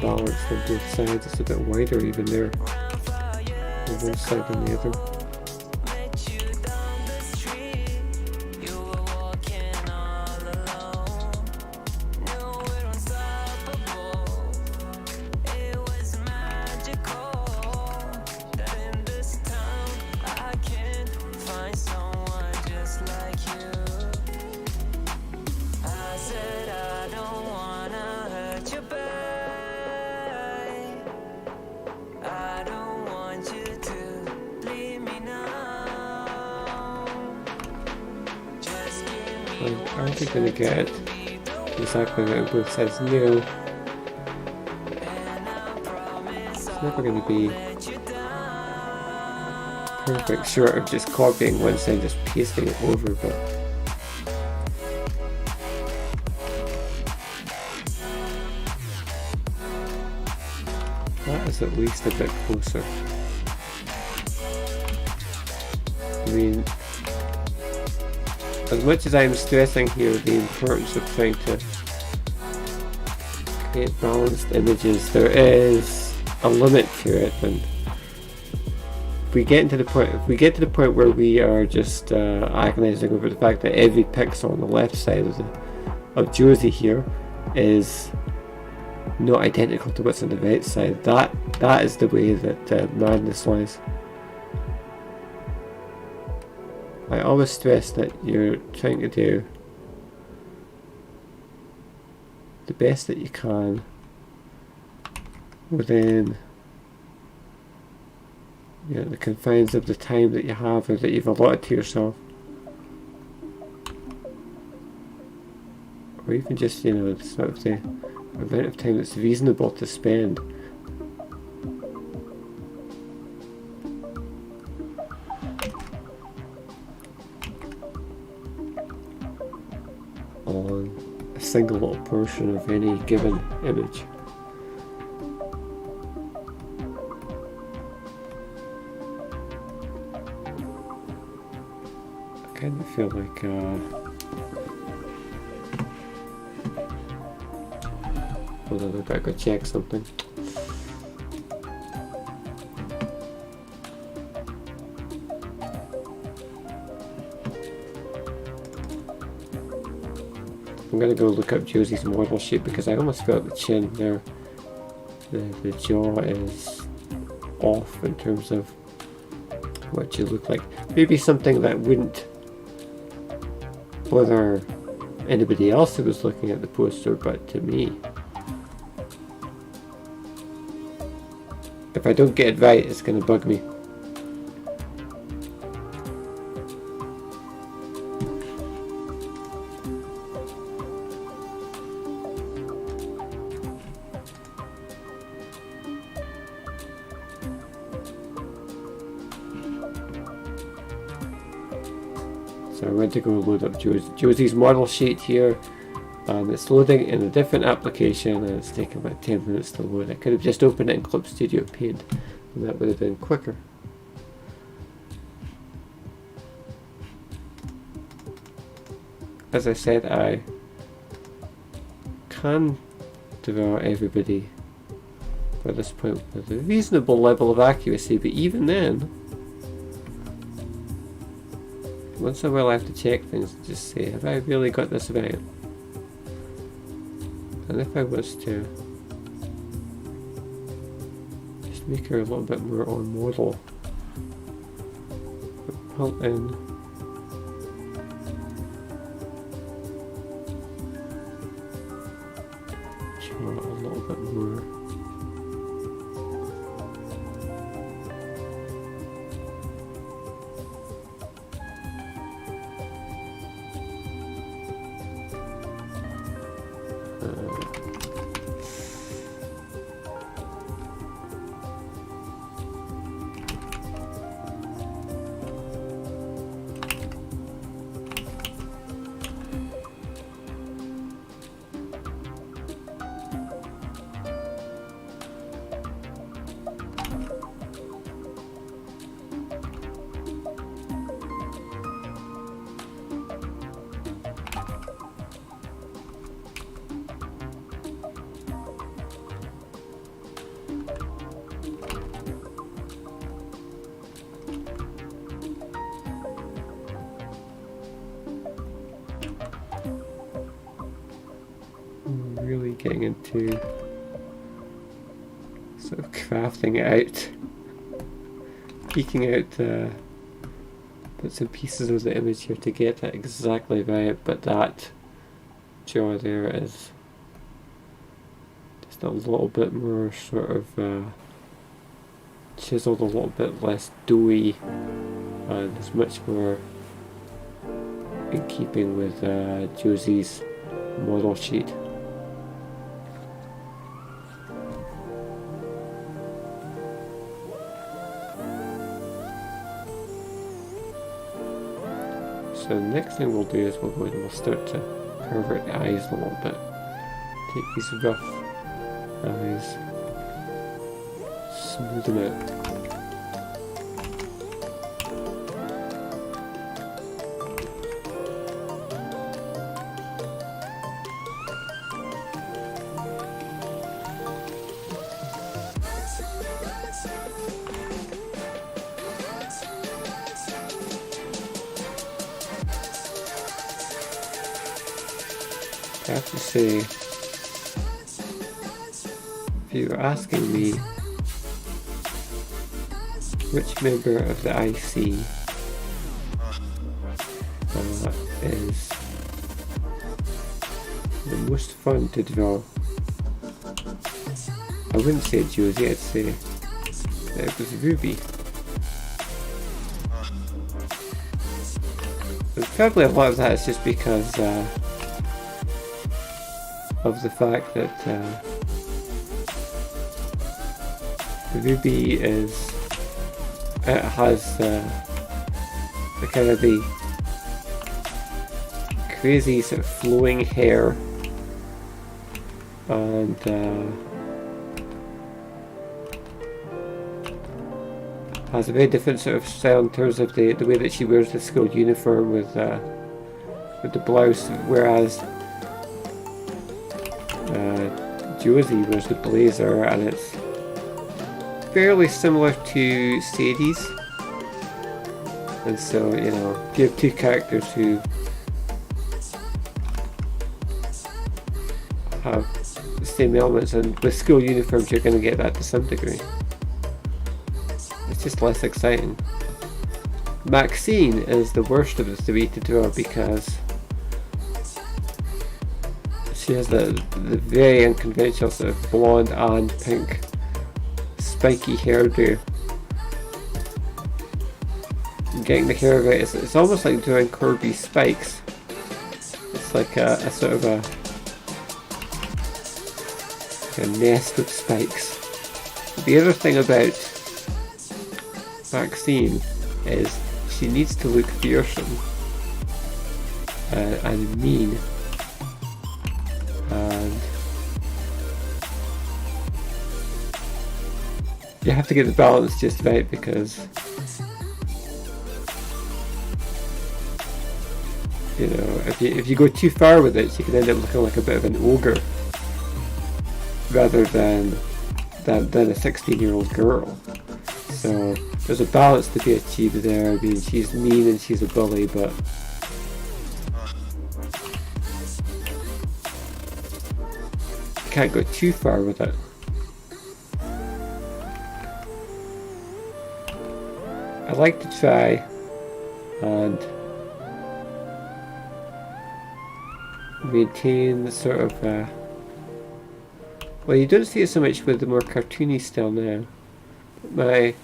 balanced on both sides. It's a bit wider even there on one side than the other. Are we going to get it exactly right on both sides? No. It's never going to be perfect, short of just copying one side and just pasting it over, but that is at least a bit closer. I mean, as much as I'm stressing here the importance of trying to create balanced images, there is a limit to it, and if we get to the point where we are just agonizing over the fact that every pixel on the left side of Josie here is not identical to what's on the right side, that is the way that madness lies. I always stress that you're trying to do the best that you can within the confines of the time that you have or that you've allotted to yourself, or even just sort of the amount of time that's reasonable to spend. On a single little portion of any given image. I kind of feel like hold on, I've got to go check something. I'm going to go look up Josie's model sheet because I almost felt the chin there, the jaw is off in terms of what you look like. Maybe something that wouldn't bother anybody else who was looking at the poster, but to me, if I don't get it right, it's going to bug me. So I went to go load up Josie's model sheet here, and it's loading in a different application and it's taking about 10 minutes to load. I could have just opened it in Club Studio Paint and that would have been quicker. As I said, I can draw everybody by this point with a reasonable level of accuracy, but even then, once in a while I have to check things and just say, have I really got this right? And if I was to just make her a little bit more on model, pull in draw a little bit more. Really getting into sort of crafting it out, peeking out bits and pieces of the image here to get it exactly right, but that jaw there is just a little bit more sort of chiseled, a little bit less doughy, and it's much more in keeping with Josie's model sheet. So the next thing we'll do is we'll start to pervert the eyes a little bit. Take these rough eyes, smooth them out. I have to say, if you were asking me which member of the IC is the most fun to draw, I wouldn't say Josie, I'd say that it was Ruby. But probably a lot of that is just because of the fact that Ruby has the kind of the crazy sort of flowing hair, and has a very different sort of style in terms of the way that she wears the school uniform with the blouse, whereas Josie wears the blazer, and it's fairly similar to Sadie's. And so, you know, if you have two characters who have the same elements, and with school uniforms you're going to get that to some degree. It's just less exciting. Maxine is the worst of the three to draw because she has the very unconventional sort of blonde and pink spiky hairdo. And getting the hair right, it's almost like drawing Corbie spikes. It's like a sort of a nest of spikes. The other thing about Maxine is she needs to look fearsome and mean. And you have to get the balance just right, because you know, if you go too far with it, you can end up looking like a bit of an ogre rather than a 16-year-old girl. So there's a balance to be achieved there. I mean, she's mean and she's a bully, but can't go too far with it. I like to try and maintain the sort of well, you don't see it so much with the more cartoony style now. My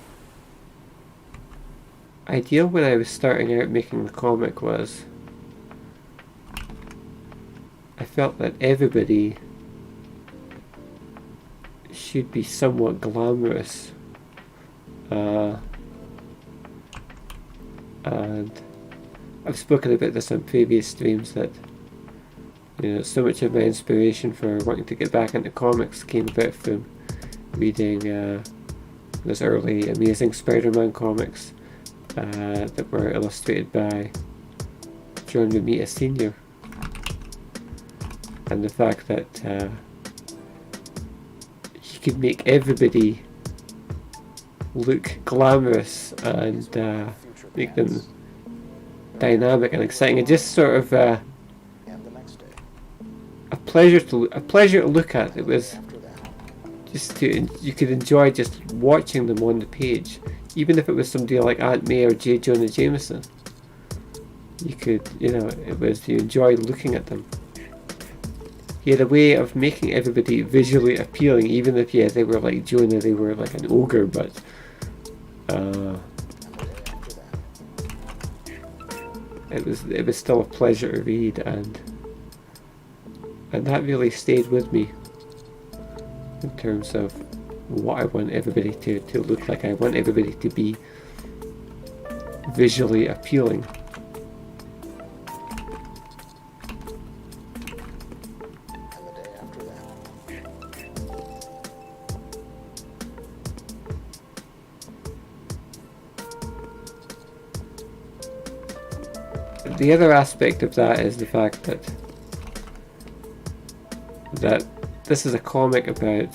idea when I was starting out making the comic was I felt that everybody should be somewhat glamorous, and I've spoken about this on previous streams that, you know, so much of my inspiration for wanting to get back into comics came about from reading those early Amazing Spider-Man comics that were illustrated by John Romita Sr. And the fact that he could make everybody look glamorous and make them dynamic and exciting, and just sort of a pleasure to look at. It was just you could enjoy just watching them on the page, even if it was somebody like Aunt May or J. Jonah Jameson. You could, you know, you enjoyed looking at them. He had a way of making everybody visually appealing, even if, yeah, they were like Jonah, they were like an ogre, but it was still a pleasure to read, and that really stayed with me in terms of what I want everybody to look like. I want everybody to be visually appealing. The other aspect of that is the fact that this is a comic about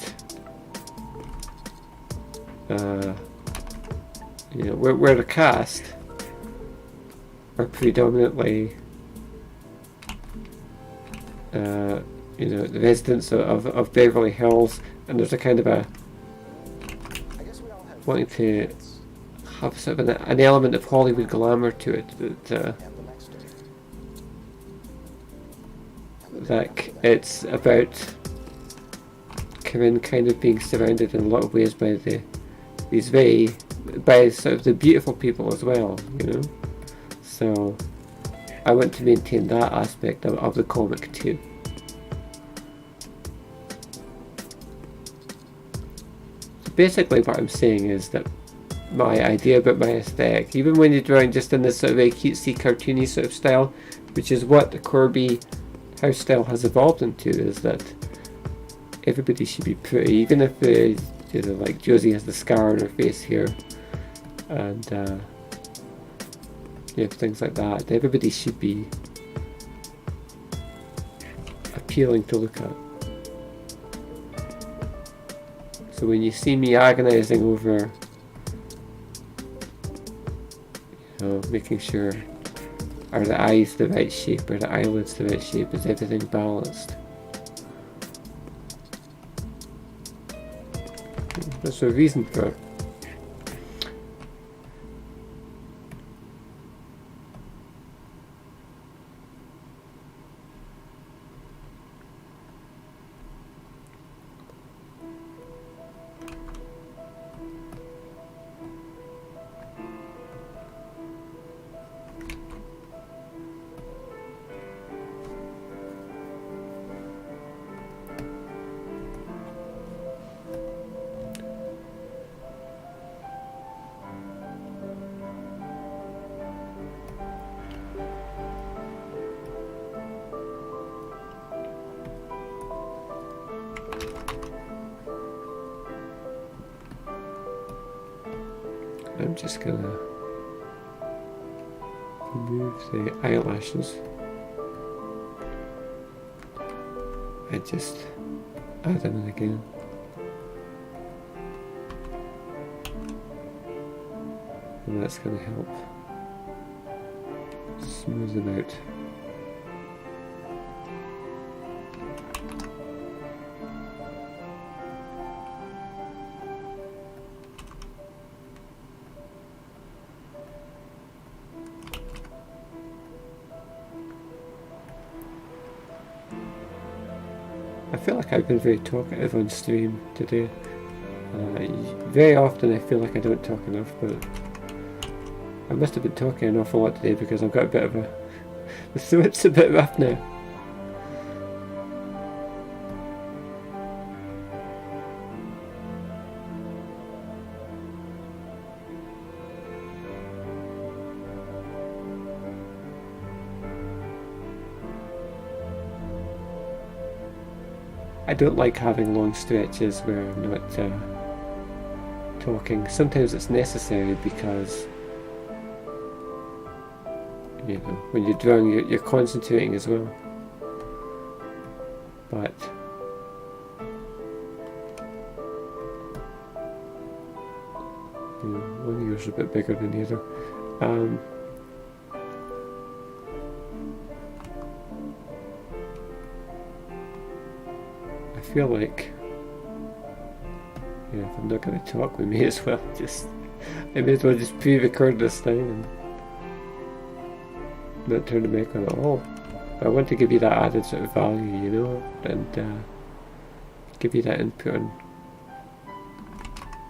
you know, where the cast are predominantly you know, the residents of Beverly Hills, and there's a kind of a wanting to have sort of an element of Hollywood glamour to it, that it's about Corinne kind of being surrounded in a lot of ways by by sort of the beautiful people as well, you know. So I want to maintain that aspect of the comic too. So basically what I'm saying is that my idea about my aesthetic, even when you're drawing just in this sort of very cutesy, cartoony sort of style, which is what the Corbie house style has evolved into, is that everybody should be pretty, even if you know, like Josie has the scar on her face here, and you know, things like that. Everybody should be appealing to look at. So when you see me agonizing over, you know, making sure, are the eyes the right shape, are the eyelids the right shape, is everything balanced? There's a reason for it. I'm just gonna remove the eyelashes. I just add them in again. And that's gonna help smooth them out. I feel like I've been very talkative on stream today. Very often I feel like I don't talk enough, but I must have been talking an awful lot today because I've got a bit of a... the throat's a bit rough now. I don't like having long stretches where I'm not talking. Sometimes it's necessary because, you know, when you're drawing, you're concentrating as well. But you know, one ear's a bit bigger than the other. I feel like, yeah, if I'm not going to talk, we may as well just pre-record this thing and not turn the mic on at all. I want to give you that added sort of value, you know, and give you that input on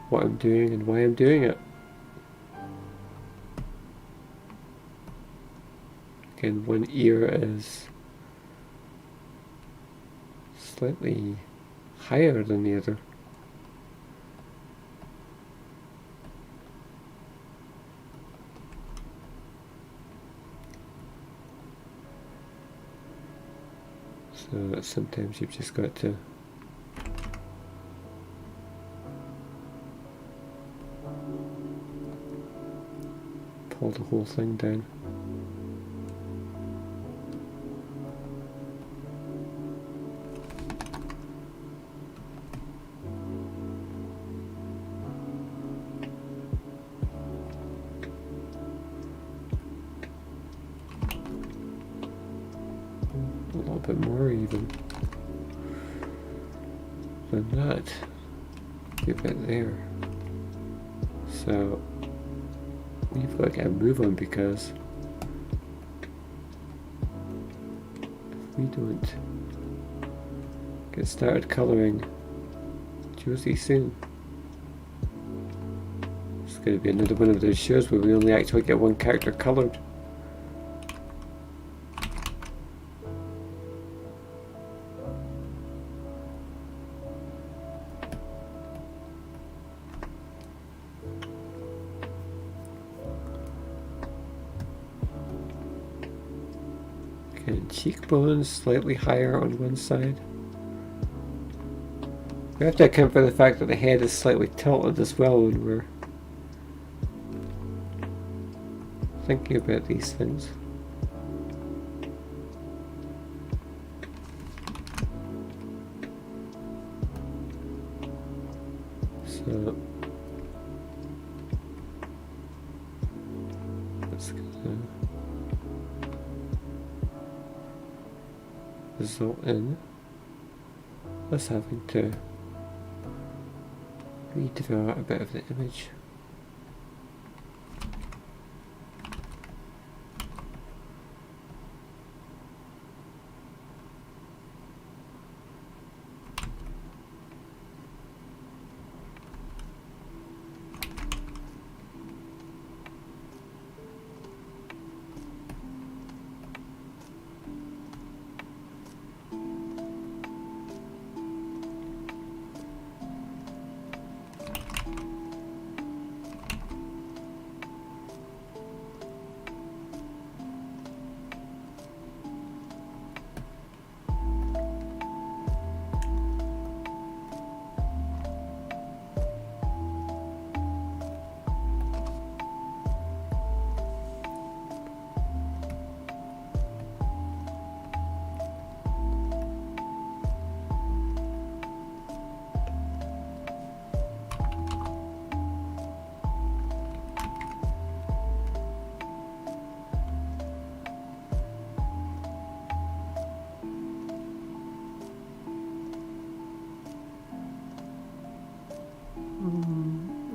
what I'm doing and why I'm doing it. Again, one ear is slightly higher than the other. So sometimes you've just got to pull the whole thing down. A little bit more even than that. A bit there. So we've got to get a move on, because if we don't get started colouring Josie soon, it's going to be another one of those shows where we only actually get one character coloured. Cheekbones slightly higher on one side. We have to account for the fact that the head is slightly tilted as well when we're thinking about these things. So let's result in us having to redraw a bit of the image.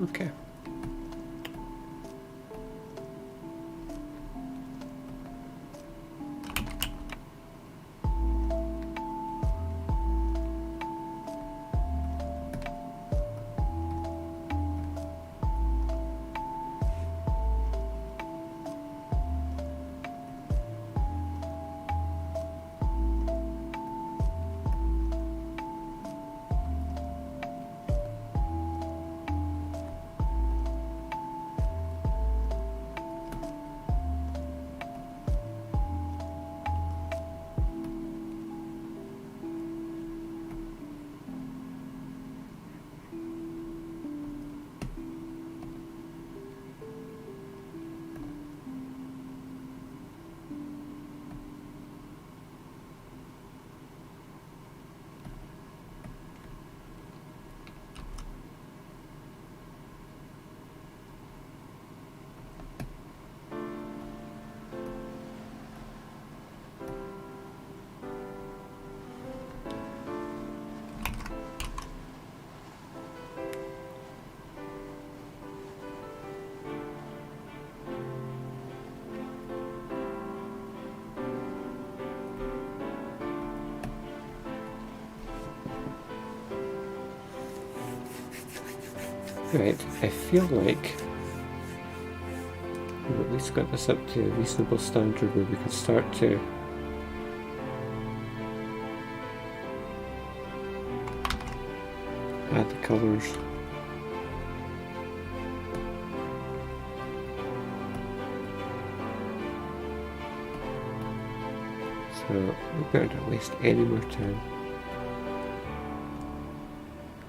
Okay. Right, I feel like what least got this up to a reasonable standard where we can start to add the colours. So we better not waste any more time.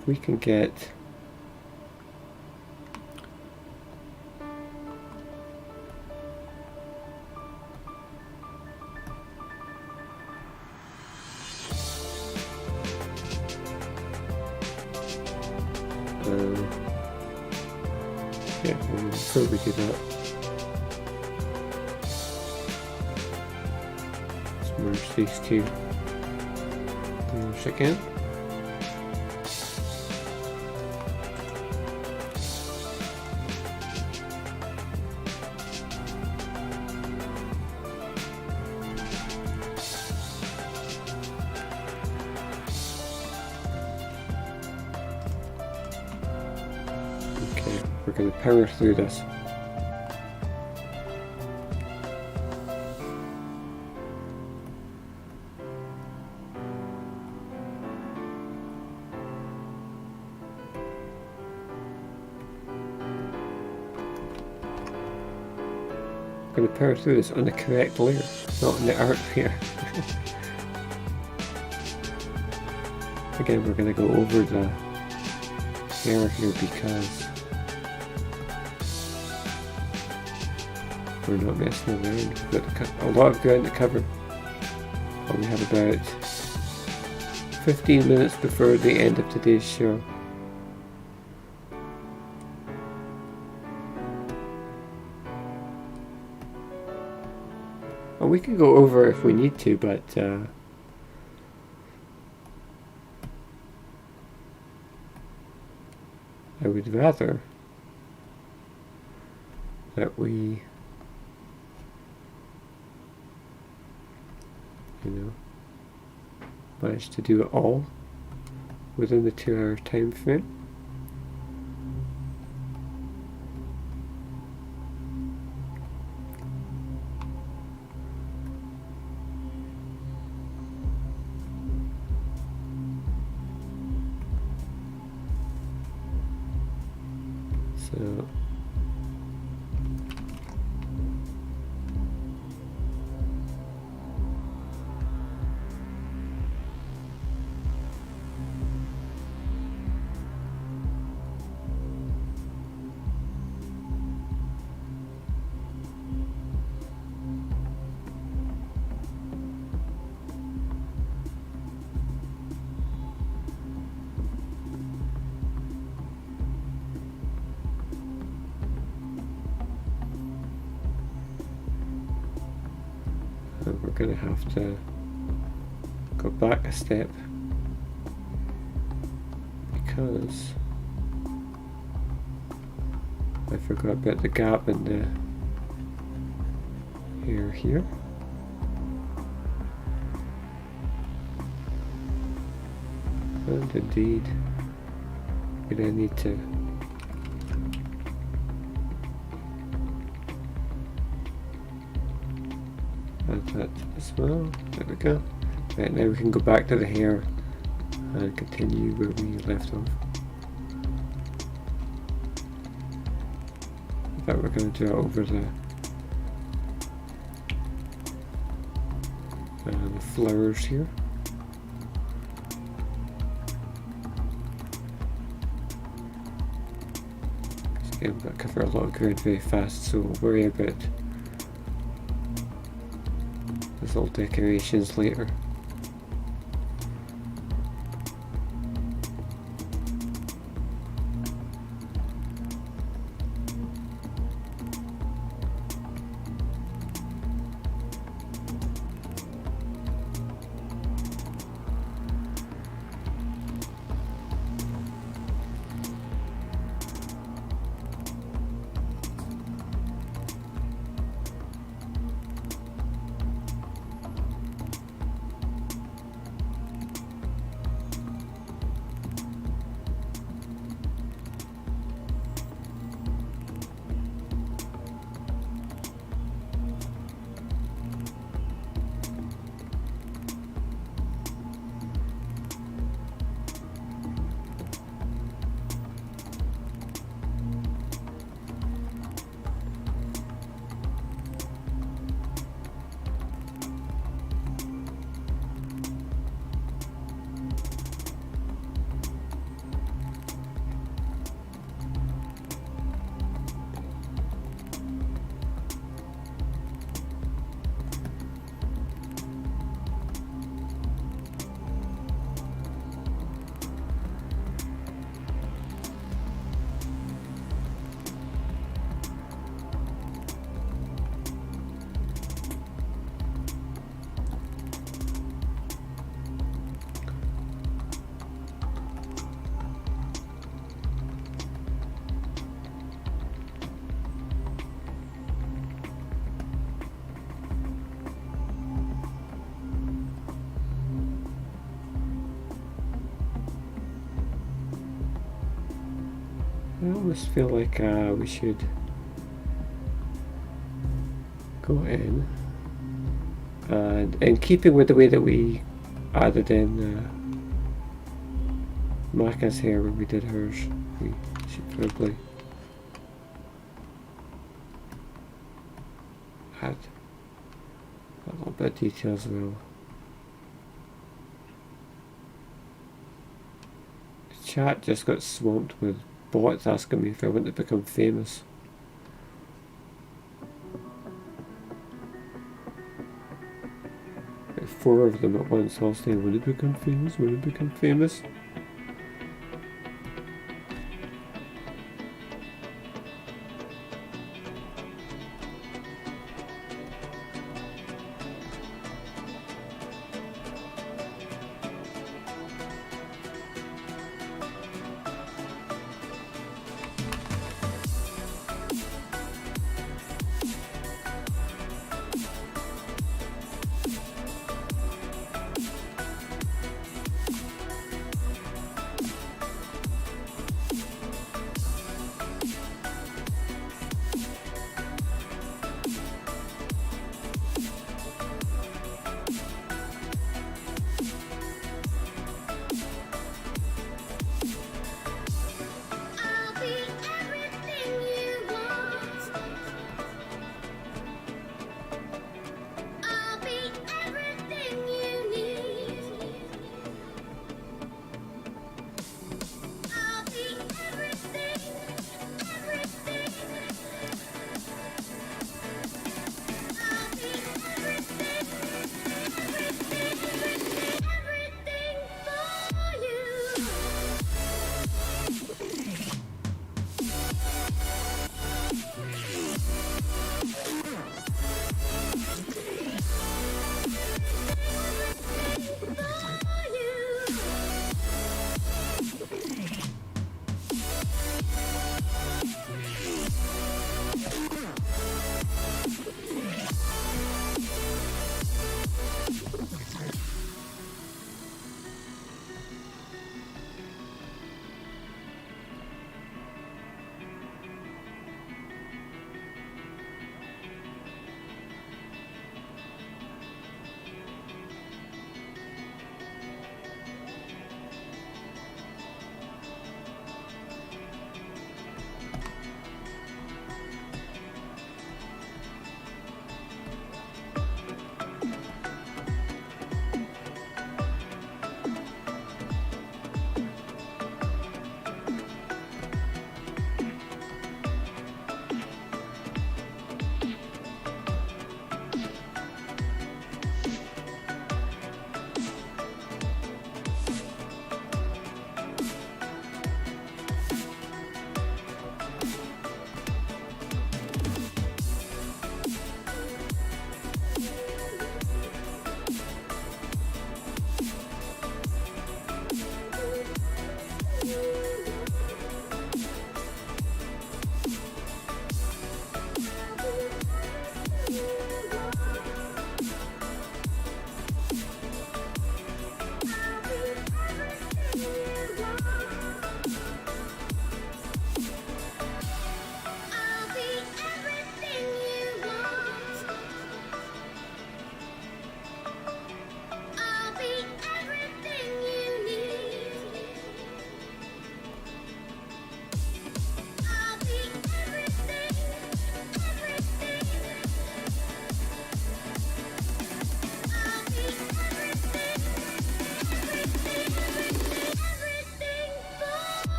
If we can get yeah, before we do that, let's merge these two layers again. We're going to power through this. We're going to power through this on the correct layer, not on the art layer. Again, we're going to go over the hair here because we're not messing around. We've got a lot of ground to cover. And we have about 15 minutes before the end of today's show. Well, we can go over if we need to, but I would rather that we managed to do it all within the 2-hour time frame. So we're going to have to go back a step because I forgot about the gap in the hair here. And indeed, we're going to need to add that as well. There we go. Right, now we can go back to the hair and continue where we left off. In fact, we're going to do it over the flowers here. Again, we've got to cover a lot of ground very fast, so we'll worry about those little decorations later. I almost feel like we should go in, and in keeping with the way that we added in Maka's hair when we did hers, we should probably add a little bit of detail as well. The chat just got swamped with bots asking me if I want to become famous. Like 4 of them at once all saying, "Want to become famous? Want to become famous?"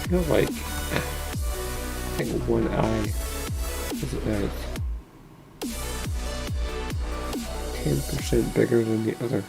feel like I think one eye is about 10% bigger than the other.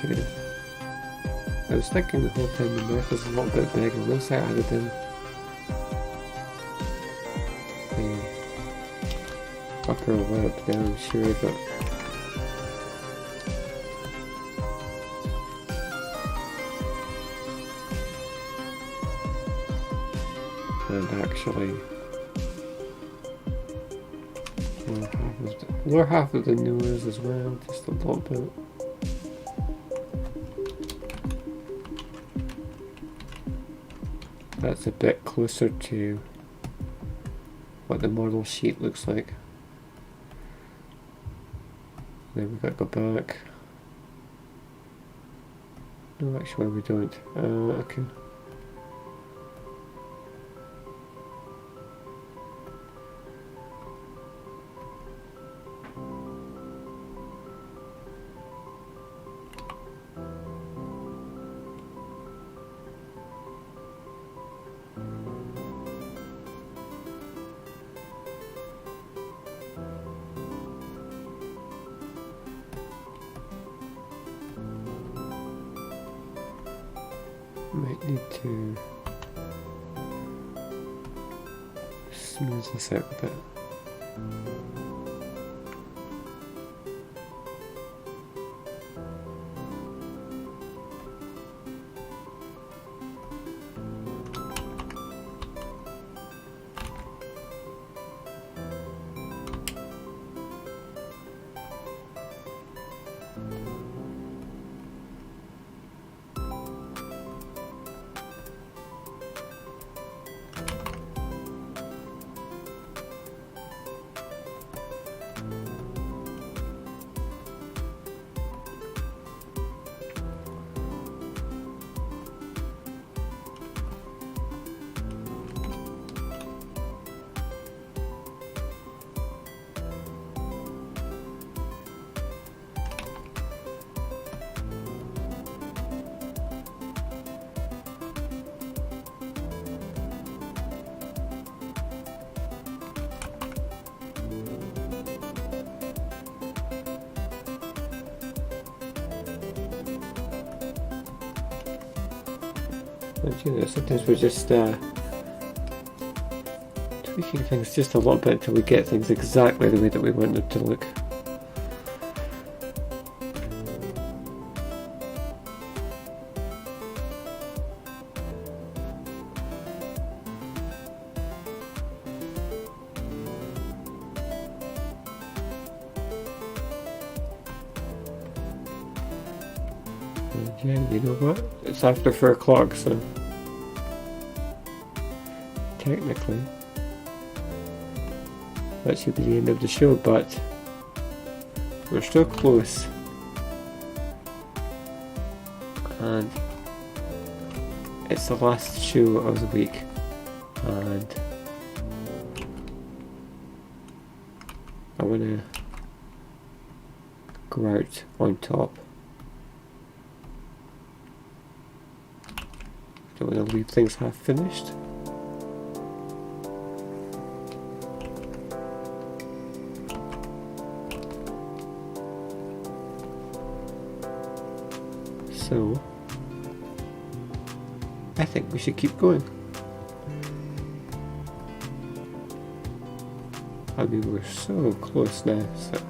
Okay. I was thinking the whole time the mouth is a little bit bigger. Once I added in the upper lip, then I'm sure that and actually lower half of the nose as well, just a little bit. That's a bit closer to what the model sheet looks like. Then we've got to go back. No, actually we don't. Okay. Might need to smooth this out a bit. But you know, sometimes we're just tweaking things just a little bit until we get things exactly the way that we want them to look. And yeah, you know what? It's after 4 o'clock, so technically that should be the end of the show, but we're still close. And it's the last show of the week, and I want to go out on top. Don't want to leave things half finished. So I think we should keep going. I mean, we're so close now, so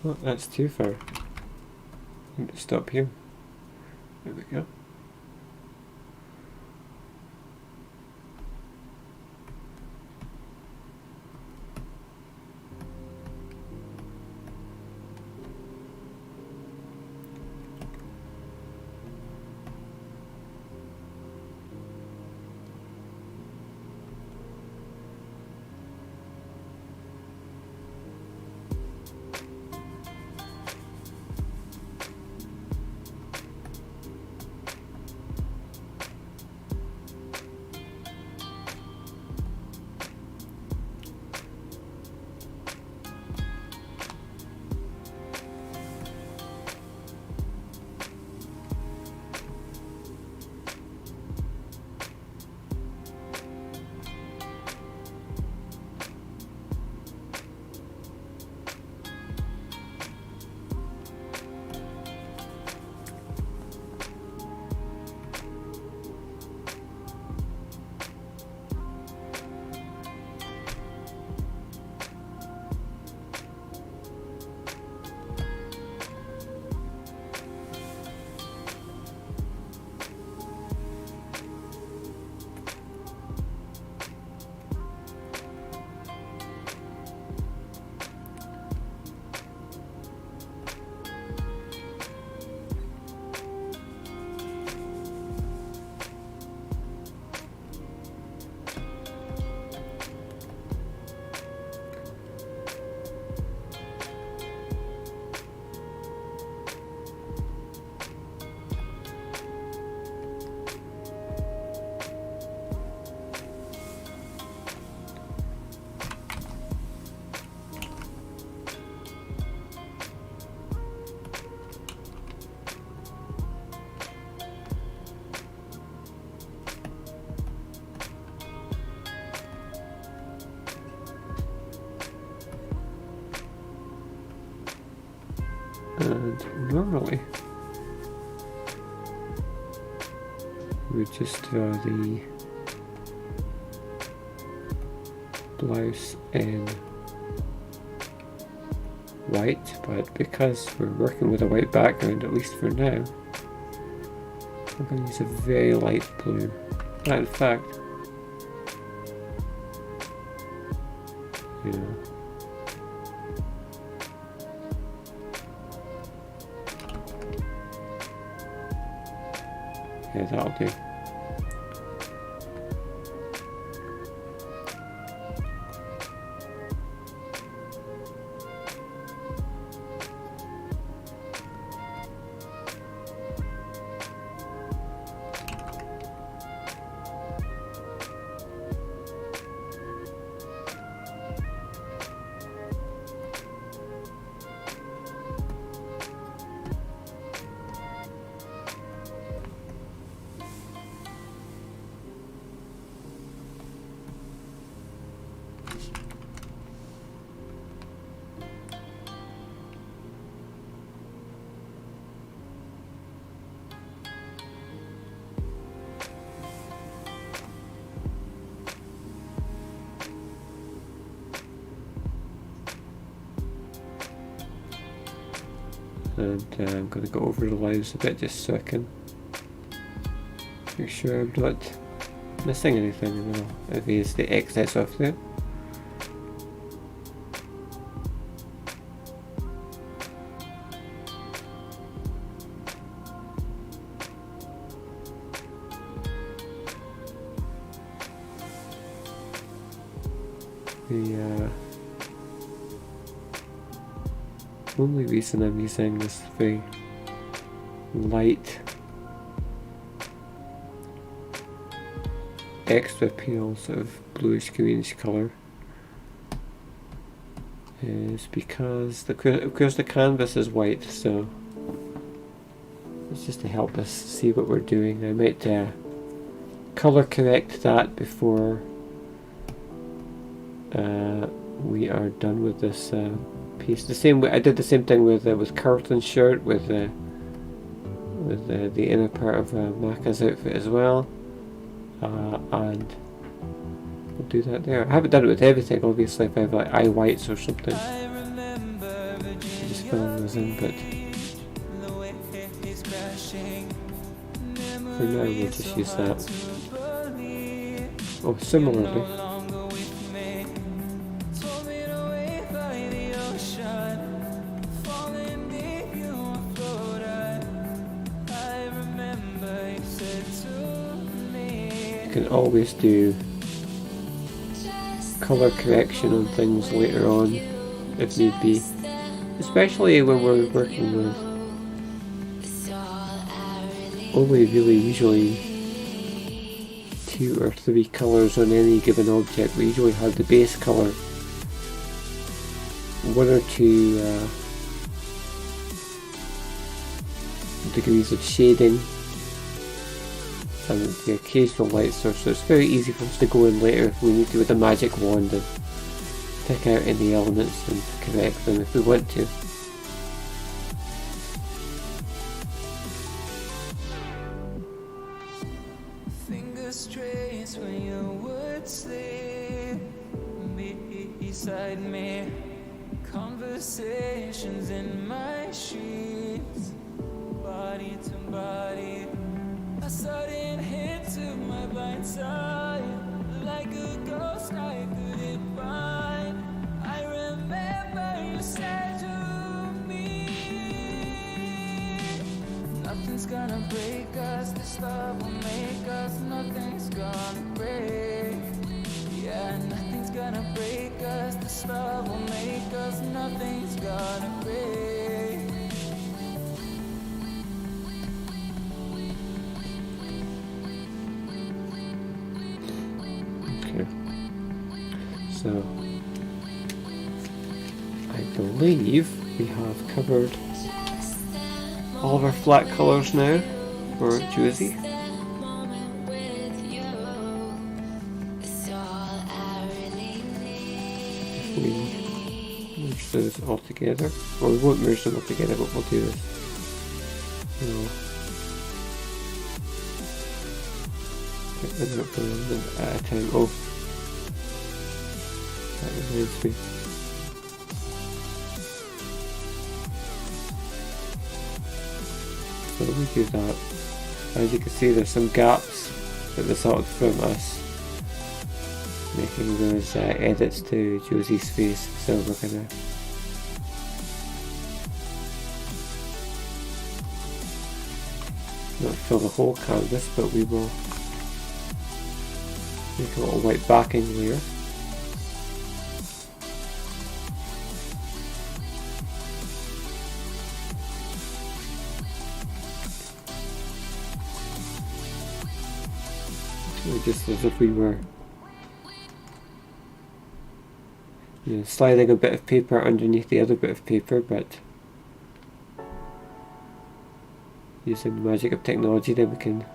oh, that's too far. I need to stop here. There we go. normally. We would just draw the blouse in white, but because we're working with a white background, at least for now, I'm going to use a very light blue. And in fact, yeah. Yeah, that'll do. And I'm going to go over the lines a bit just so I can make sure I'm not missing anything, and I'll erase the excess off there. The only reason I'm using this very light extra pale sort of bluish greenish colour is because of course the canvas is white, so it's just to help us see what we're doing. I might colour correct that before we are done with this piece. The same way I did the same thing with Carlton's shirt, with the inner part of Maka's outfit as well, and we'll do that there. I haven't done it with everything, obviously. If I have like eye whites or something, just filling those in, but for now we'll just use that. Oh, similarly, can always do colour correction on things later on if need be, especially when we're working with only really usually 2 or 3 colours on any given object. We usually have the base colour, 1 or 2 degrees of shading, and the occasional light source, so it's very easy for us to go in later if we need to with a magic wand and pick out any elements and correct them if we want to. Fingers trace when you would sleep beside me, conversations in my sheets, body to body. A sudden hit to my blind side, like a ghost I couldn't find. I remember you said to me, nothing's gonna break us, this love will make us, nothing's gonna break. Yeah, nothing's gonna break us, this love will make us, nothing's gonna break. So I believe we have covered all of our flat colours now for Josie. If we merge those all together, well, we won't merge them all together, but we'll do this. you know, ended up for a minute at a time. Oh, that reminds me. So we do that. As you can see, there's some gaps that result from us making those edits to Josie's face. So we're gonna not fill the whole canvas, but we will make a little white backing layer. Just as if we were, you know, sliding a bit of paper underneath the other bit of paper, but using the magic of technology, then we can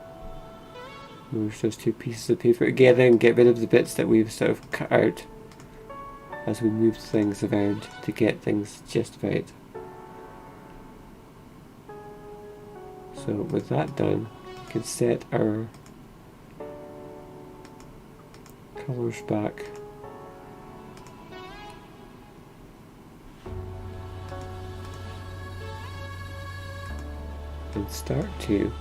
merge those two pieces of paper together and get rid of the bits that we've sort of cut out as we moved things around to get things just right. So with that done, we can set our colors back. And start to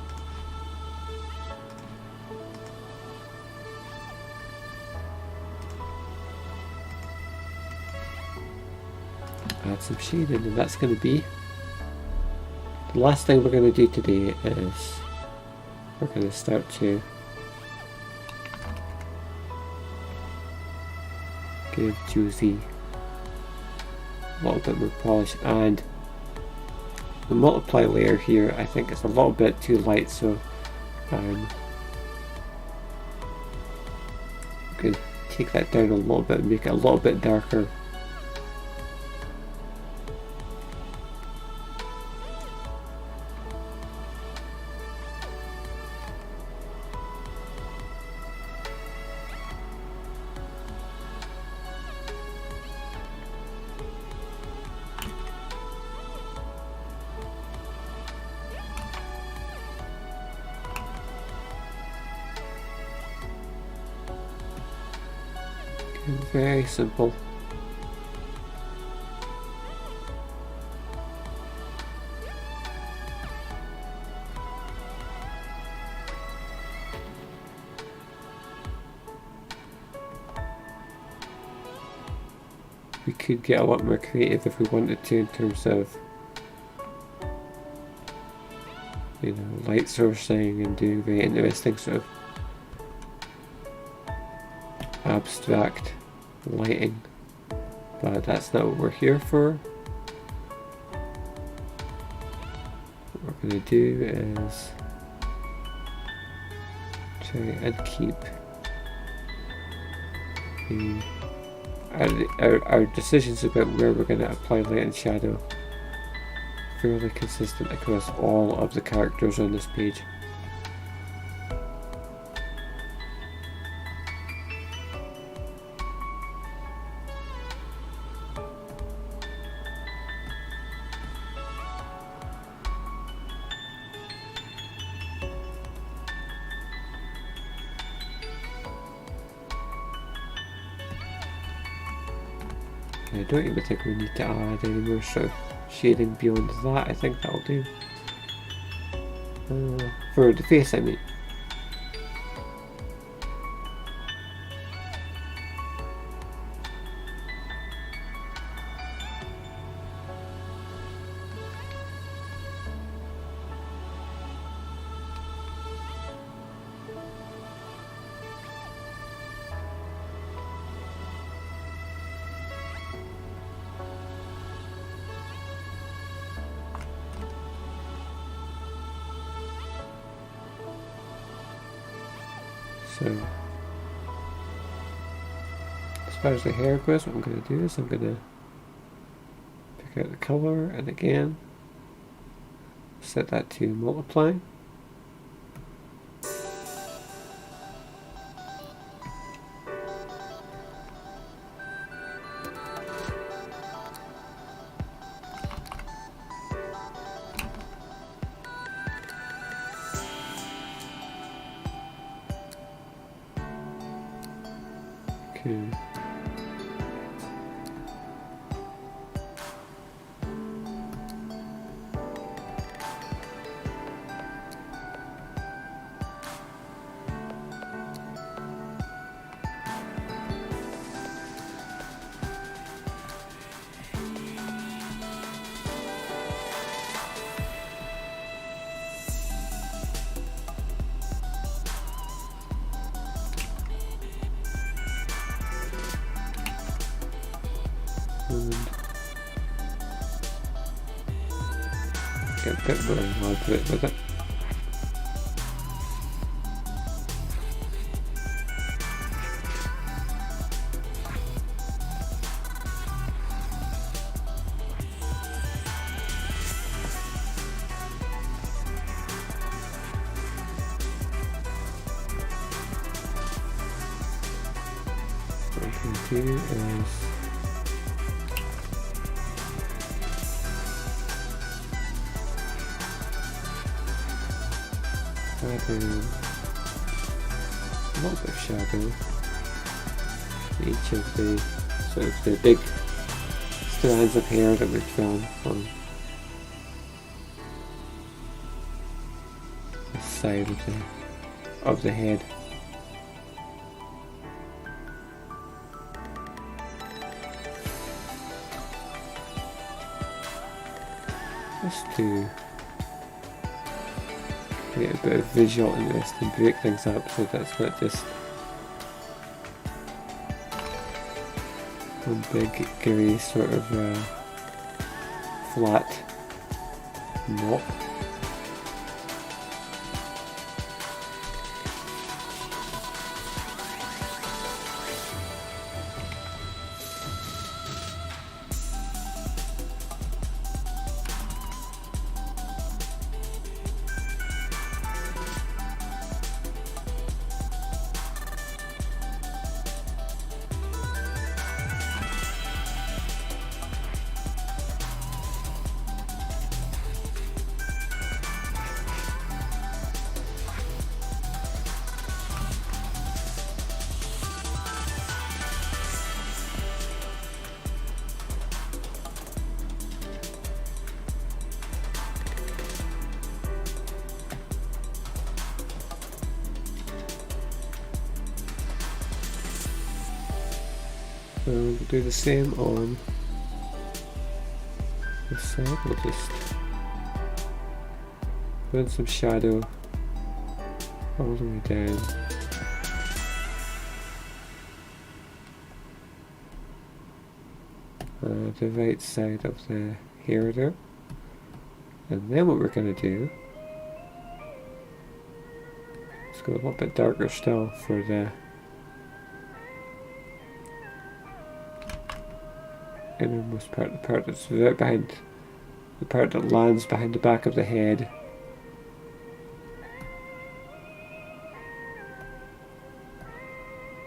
add some shading, and that's going to be the last thing we're going to do today. Is we're going to start to give Josie a little bit more polish, and the multiply layer here I think is a little bit too light, so I'm going to take that down a little bit and make it a little bit darker. Very simple. We could get a lot more creative if we wanted to in terms of, you know, light sourcing and doing very interesting sort of abstract lighting, but that's not what we're here for. What we're going to do is try and keep our decisions about where we're going to apply light and shadow fairly consistent across all of the characters on this page. I don't even think we need to add any more sort of shading beyond that. I think that'll do. For the face, I mean. So, as far as the hair goes, what I'm going to do is I'm going to pick out the color, and again set that to multiply. Okay. And get a bit more elaborate with it. What we can do is add in a little bit of shadow in each of the sort of the big strands of hair that we've drawn on the side of the head. Just to get a bit of visual interest and break things up so that's not just one big grey sort of flat mop. We'll do the same on this side. We'll just put in some shadow all the way down. The right side of the hair there. And then what we're going to do is go a little bit darker still for the innermost part, the part that's right behind, the part that lands behind the back of the head.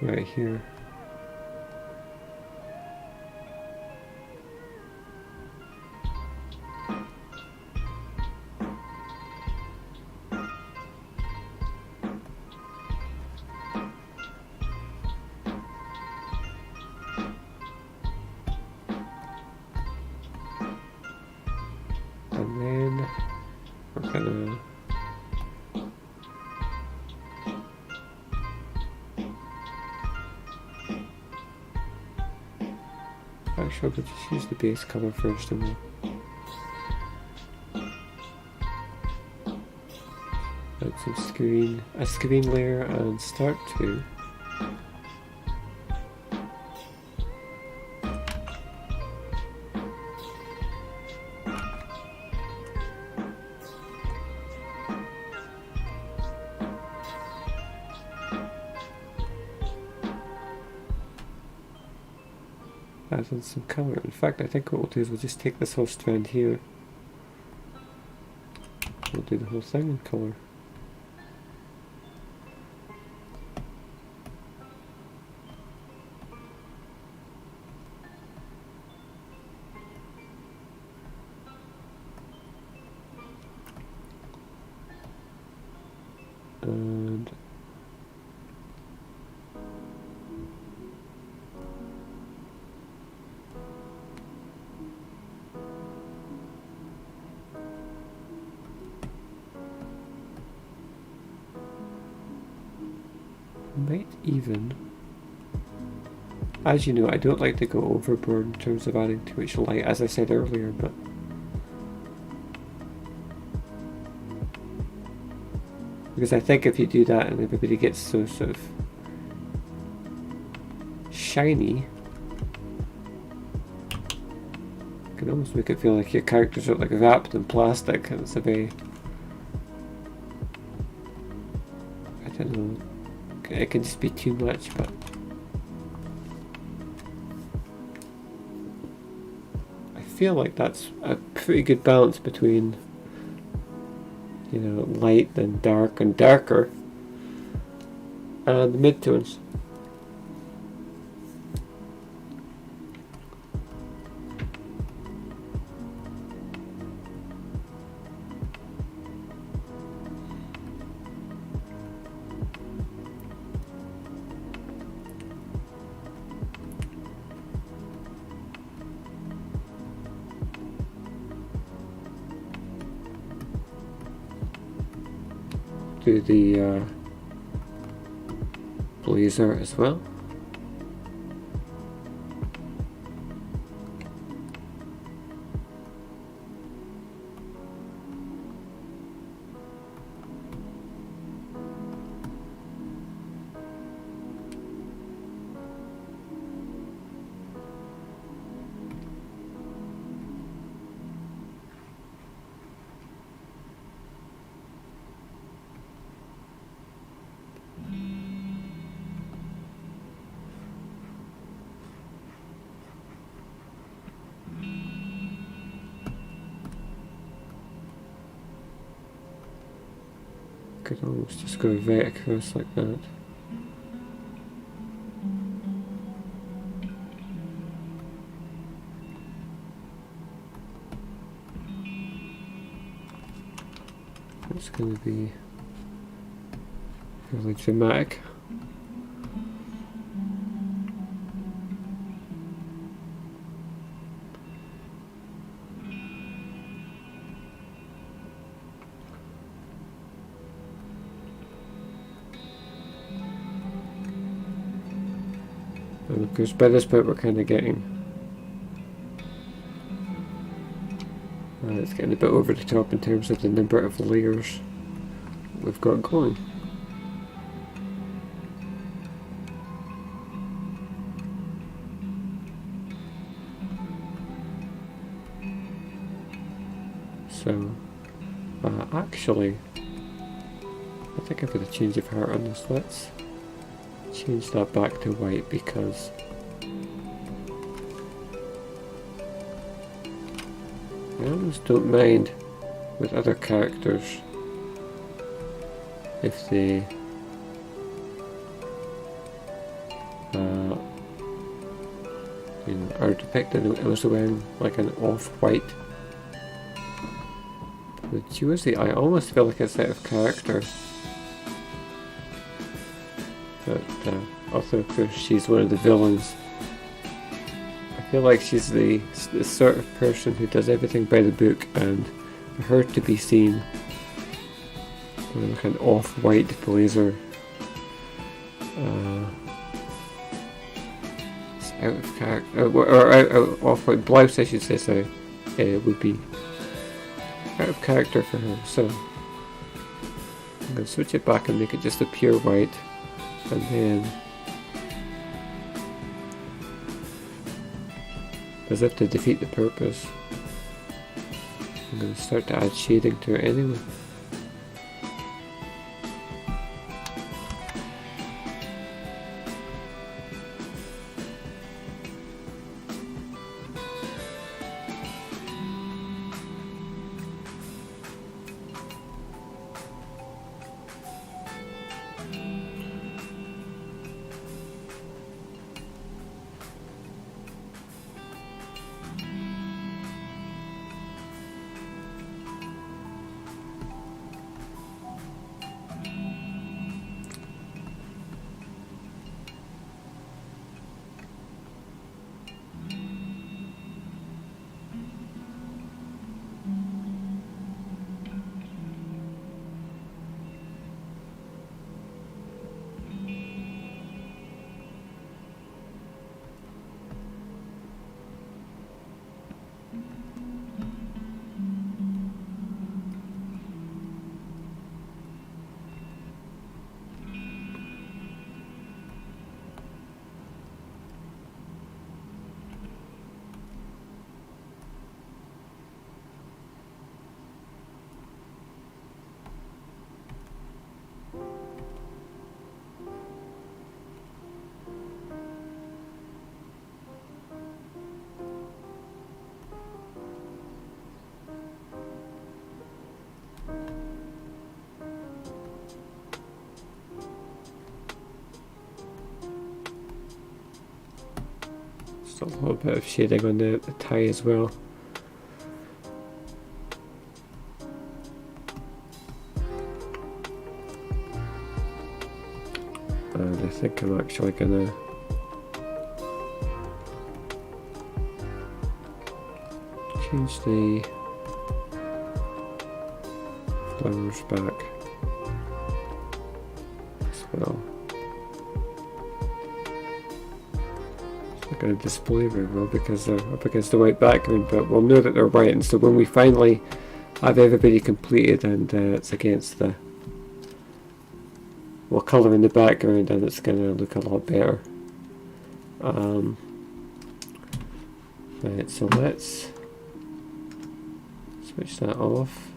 Right here. And then we're gonna actually we'll just use the base color first and we'll add some a screen layer and start to add in some color. In fact, I think what we'll do is we'll just take this whole strand here. We'll do the whole thing in color. And Might even, as you know, I don't like to go overboard in terms of adding too much light, as I said earlier, but because I think if you do that and everybody gets so sort of shiny, you can almost make it feel like your characters are like wrapped in plastic, and it's a very, I don't know, it can just be too much, but I feel like that's a pretty good balance between, you know, light and darker, and the midtones. Do the blazer as well. Could almost just go right across like that. It's going to be fairly dramatic. And of course by this point we're kind of getting, it's getting a bit over the top in terms of the number of layers we've got going. So, actually, I think I've got a change of heart on this. Let's change that back to white, because I almost don't mind with other characters if they you know, are depicted as wearing like an off-white. But Josie, I almost feel like it's out of character. But also, of course, she's one of the villains. I feel like she's the sort of person who does everything by the book, and for her to be seen with like an off-white blazer, it's out of character, or off-white blouse, I should say. So it would be out of character for her. So I'm going to switch it back and make it just a pure white, and then, as if to defeat the purpose, I'm going to start to add shading to it anyway. a little bit of shading on the tie as well. And I think I'm actually gonna change the flowers back as well. It's not going to display very well because they're up against the white background, but we'll know that they're white, and so when we finally have everybody completed and it's against the, we'll colour in the background and it's going to look a lot better. Right, so let's switch that off,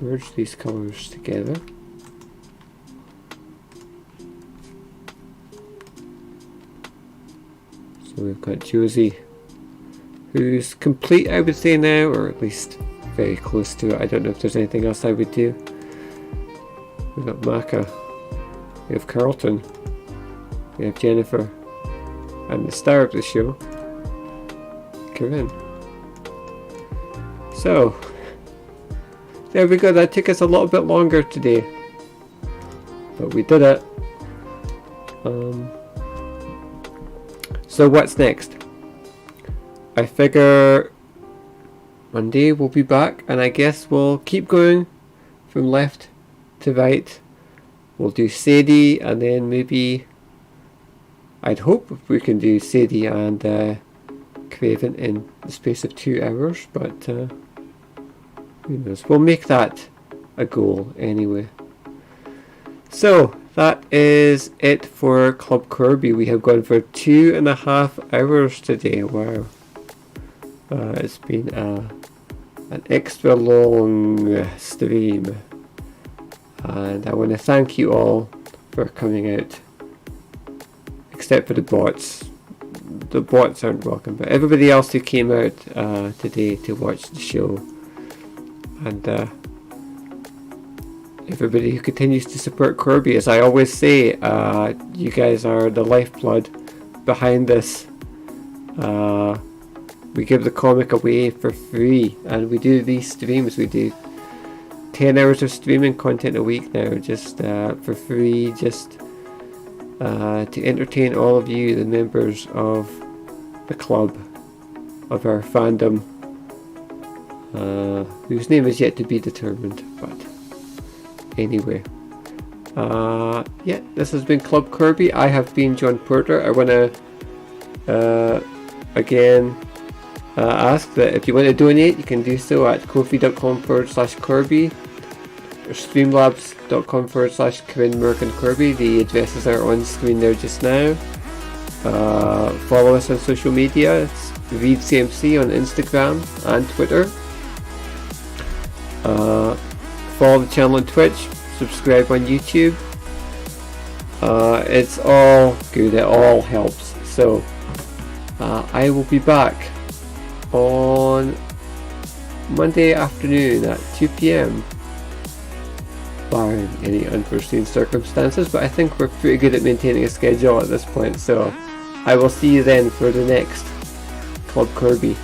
merge these colours together. So we've got Josie, who's complete, I would say now, or at least very close to it. I don't know if there's anything else I would do. We've got Maka, we have Carlton, we have Jennifer, and the star of the show, Corinne. So, there we go. That took us a little bit longer today, but we did it. So what's next? I figure Monday we'll be back, and I guess we'll keep going from left to right. We'll do Sadie, and then maybe, I'd hope if we can do Sadie and Craven in the space of 2 hours, but who knows. We'll make that a goal anyway. So that is it for Club Corbie. We have gone for 2.5 hours today. Wow. It's been an extra long stream, and I want to thank you all for coming out, except for the bots. The bots aren't welcome, but everybody else who came out today to watch the show, and everybody who continues to support Corbie. As I always say, you guys are the lifeblood behind this. We give the comic away for free, and we do these streams. We do 10 hours of streaming content a week now, just for free, just to entertain all of you, the members of the club, of our fandom, whose name is yet to be determined, but anyway. Yeah, this has been Club Corbie. I have been John Porter. I want to again ask that if you want to donate, you can do so at ko-fi.com/Corbie or streamlabs.com/Corinne Morgan Corbie. The addresses are on screen there just now. Follow us on social media. It's ReadCMC on Instagram and Twitter. Follow the channel on Twitch. Subscribe on YouTube. It's all good. It all helps. So I will be back on Monday afternoon at 2 PM, barring any unforeseen circumstances, but I think we're pretty good at maintaining a schedule at this point, so I will see you then for the next Club Corbie.